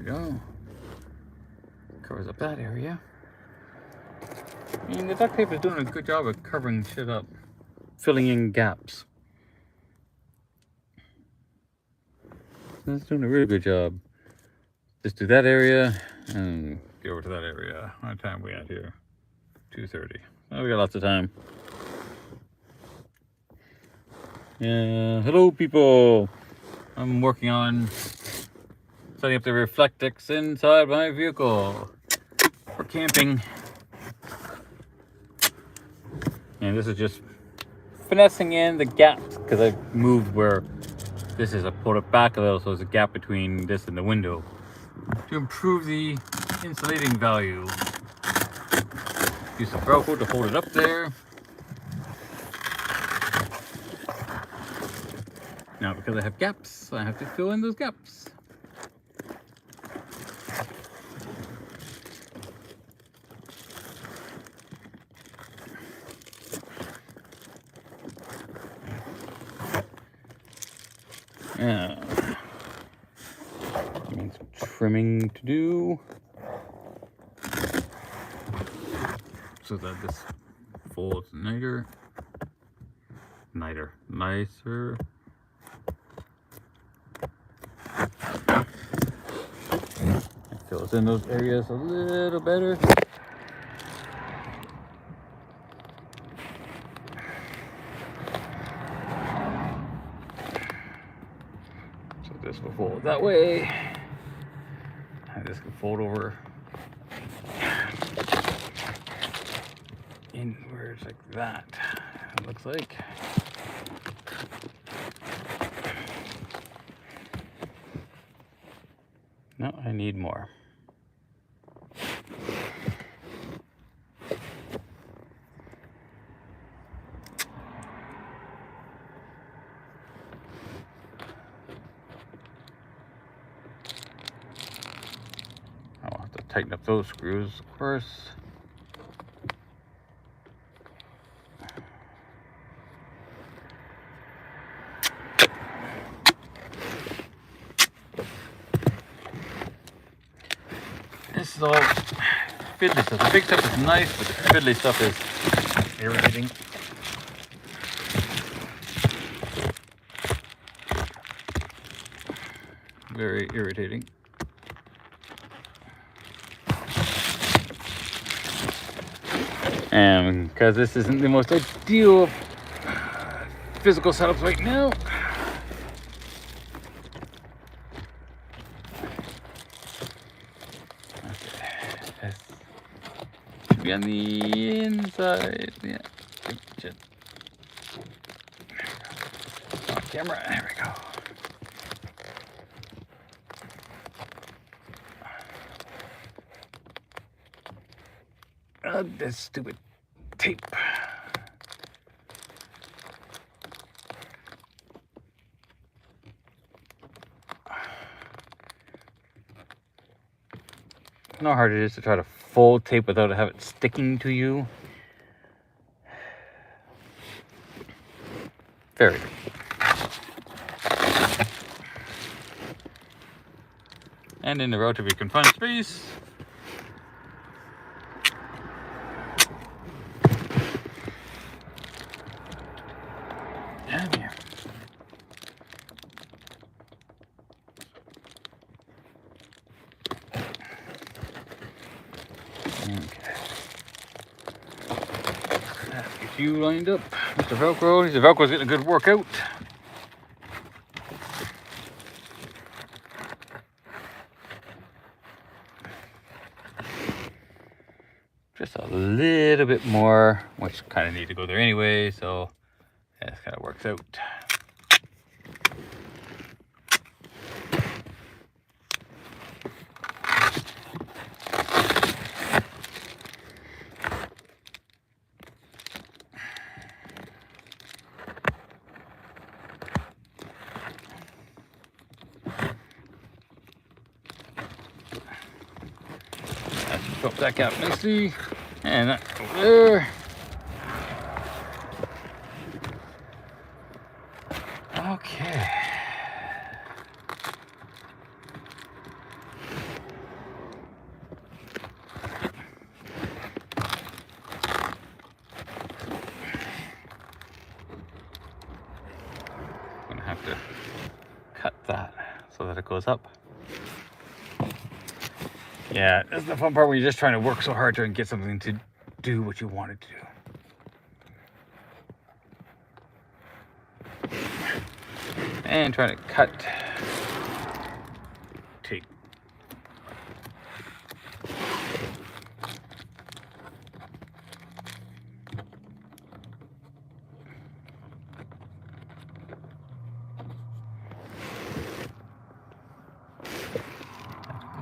Go. Covers up that area. I mean, the duct tape is doing a good job of covering shit up, filling in gaps. It's doing a really good job. Just do that area and get over to that area. How much time we at here? 2:30. Oh, we got lots of time. Yeah, hello people. I'm working on setting up the Reflectix inside my vehicle for camping. And this is just finessing in the gaps because I moved where this is. I pulled it back a little so there's a gap between this and the window to improve the insulating value. Use some Velcro to hold it up there. Now because I have gaps, I have to fill in those gaps. Yeah, some trimming to do so that this folds nicer. It fills in those areas a little better. This will fold that way, and this can fold over inwards like that. It looks like. No, I need more. I'll have to tighten up those screws, of course. This is all fiddly stuff. The big stuff is nice, but the fiddly stuff is irritating. Very irritating. And because this isn't the most ideal physical setups right now, okay, should be on the inside. Yeah, off camera. There we go. This stupid tape. You know how hard it is to try to fold tape without it having it sticking to you? Very. And in a relatively confined space. And here. Okay. That gets you lined up, Mr. Velcro. Mr. Velcro's getting a good workout. Just a little bit more, which kind of need to go there anyway, so that kind of works out. Fill up that gap nicely, and that over there. Okay. I'm gonna have to cut that so that it goes up. Yeah, that's the fun part when you're just trying to work so hard to get something to do what you want it to do. And trying to cut tape.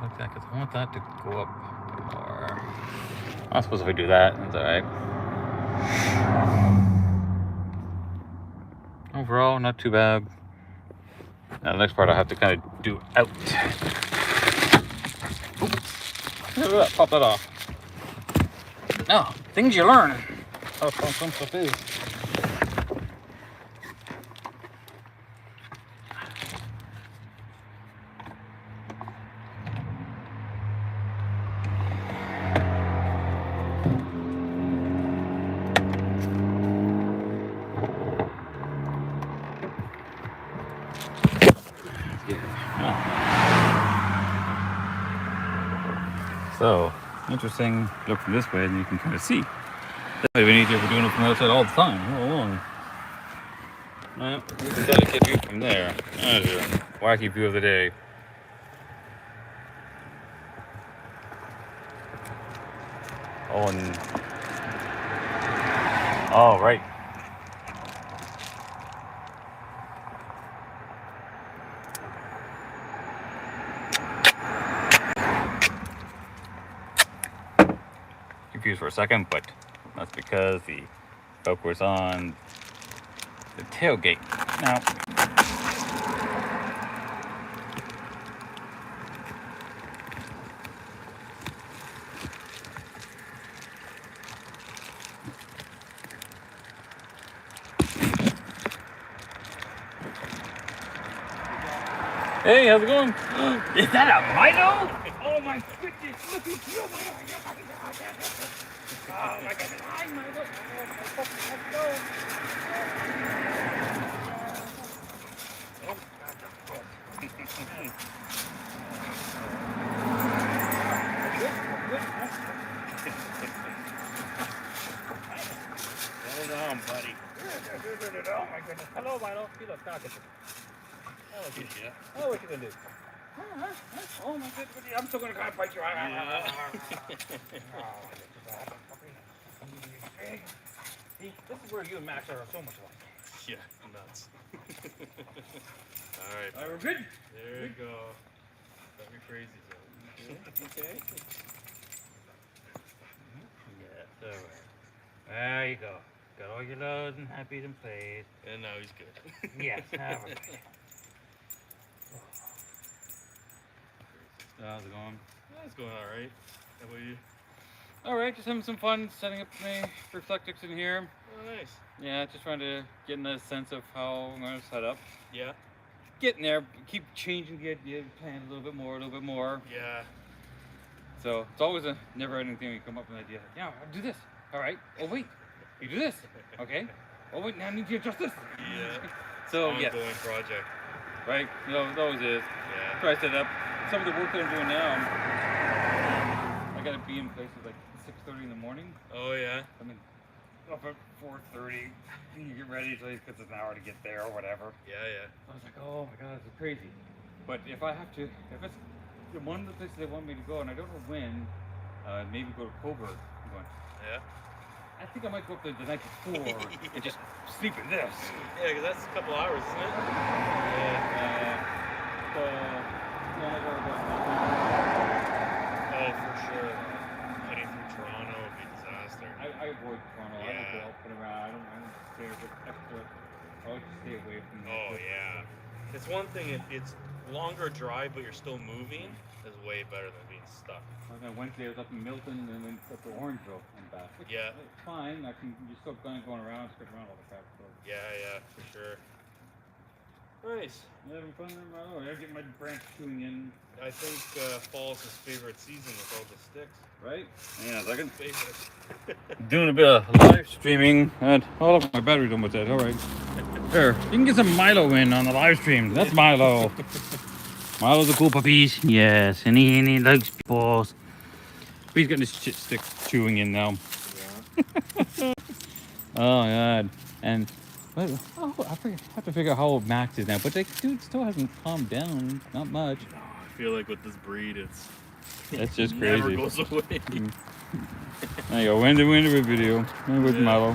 Like that, because I want that to go up more. I suppose if I do that, that's alright. Overall, not too bad. Now the next part I have to kind of do out. Oops. Look at that, pop that off. No, things you learn. How fun some stuff is. So, interesting, look from this way and you can kind of see. That would have been easier if we're doing it from outside all the time, all along. Well, we can try to get view from there. There's your wacky view of the day. Oh, and... oh, right. Confused for a second, but that's because the Velcro is on the tailgate. Now, hey, how's it going? Is that a Mino? Oh my goodness, look at you! Oh my goodness, hi Mino! Let's go! Hold on, buddy. Oh my goodness. Hello, Mino. You look talking. Oh, what you gonna do? Oh my goodness, I'm still gonna kind of bite your eye. Yeah. See, this is where you and Max are so much alike. Yeah, nuts. Alright. Alright, we're good? There you go. Got me crazy, though. Okay. Yeah, alright. There you go. Got all your loads and happy and played. And now he's good. Yes, have a How's it going? It's going all right. How about you? All right, just having some fun setting up my Reflectix in here. Oh, nice. Yeah, just trying to get in a sense of how I'm going to set up. Yeah. Getting there, keep changing the idea, plan a little bit more. Yeah. So it's always a never-ending thing. You come up with an idea. Yeah, I'll do this. All right. Oh wait, you do this. Okay. Oh wait, now I need to adjust this. Yeah. So Ongoing yeah, project. right. You know, it always is. Yeah. Try to set up. Some of the work that I'm doing now, I gotta be in places like 6:30 in the morning. Oh yeah. I mean, up at 4:30. You get ready because it's an hour to get there or whatever. Yeah. I was like, oh my god, this is crazy. But if I have to, if it's one of the places they want me to go, and I don't know when, maybe go to Coburg. I'm going, Yeah. I think I might go up there the night before and just sleep in this. Yeah, because that's a couple hours, isn't it? Oh, for sure. Heading through Toronto would be a disaster. I avoid Toronto. I don't go Yeah. up and around. I don't stay with extra. I always stay away from. Oh yeah. It's one thing if it's longer drive but you're still moving is way better than being stuck. On Wednesday, I was up in Milton and then up to Orangeville and back. Which Yeah. It's fine. I can. You're still going around, skip around all the crap. So. Yeah, for sure. Nice. You having fun there, Milo? I gotta get my branch tuning in. I think fall's his favorite season with all the sticks. Right? Hang on a second. Favorite. Doing a bit of live streaming, and oh look, my battery's almost dead. All right, there. You can get some Milo in on the live stream. That's Milo. Milo's a cool puppies. Yes, and he likes balls. He's getting his shit stick chewing in now. Yeah. Oh god, and I have to figure out how old Max is now, but the dude still hasn't calmed down. Not much. I feel like with this breed, That's just never crazy. goes away. There you go. End of video. With Milo.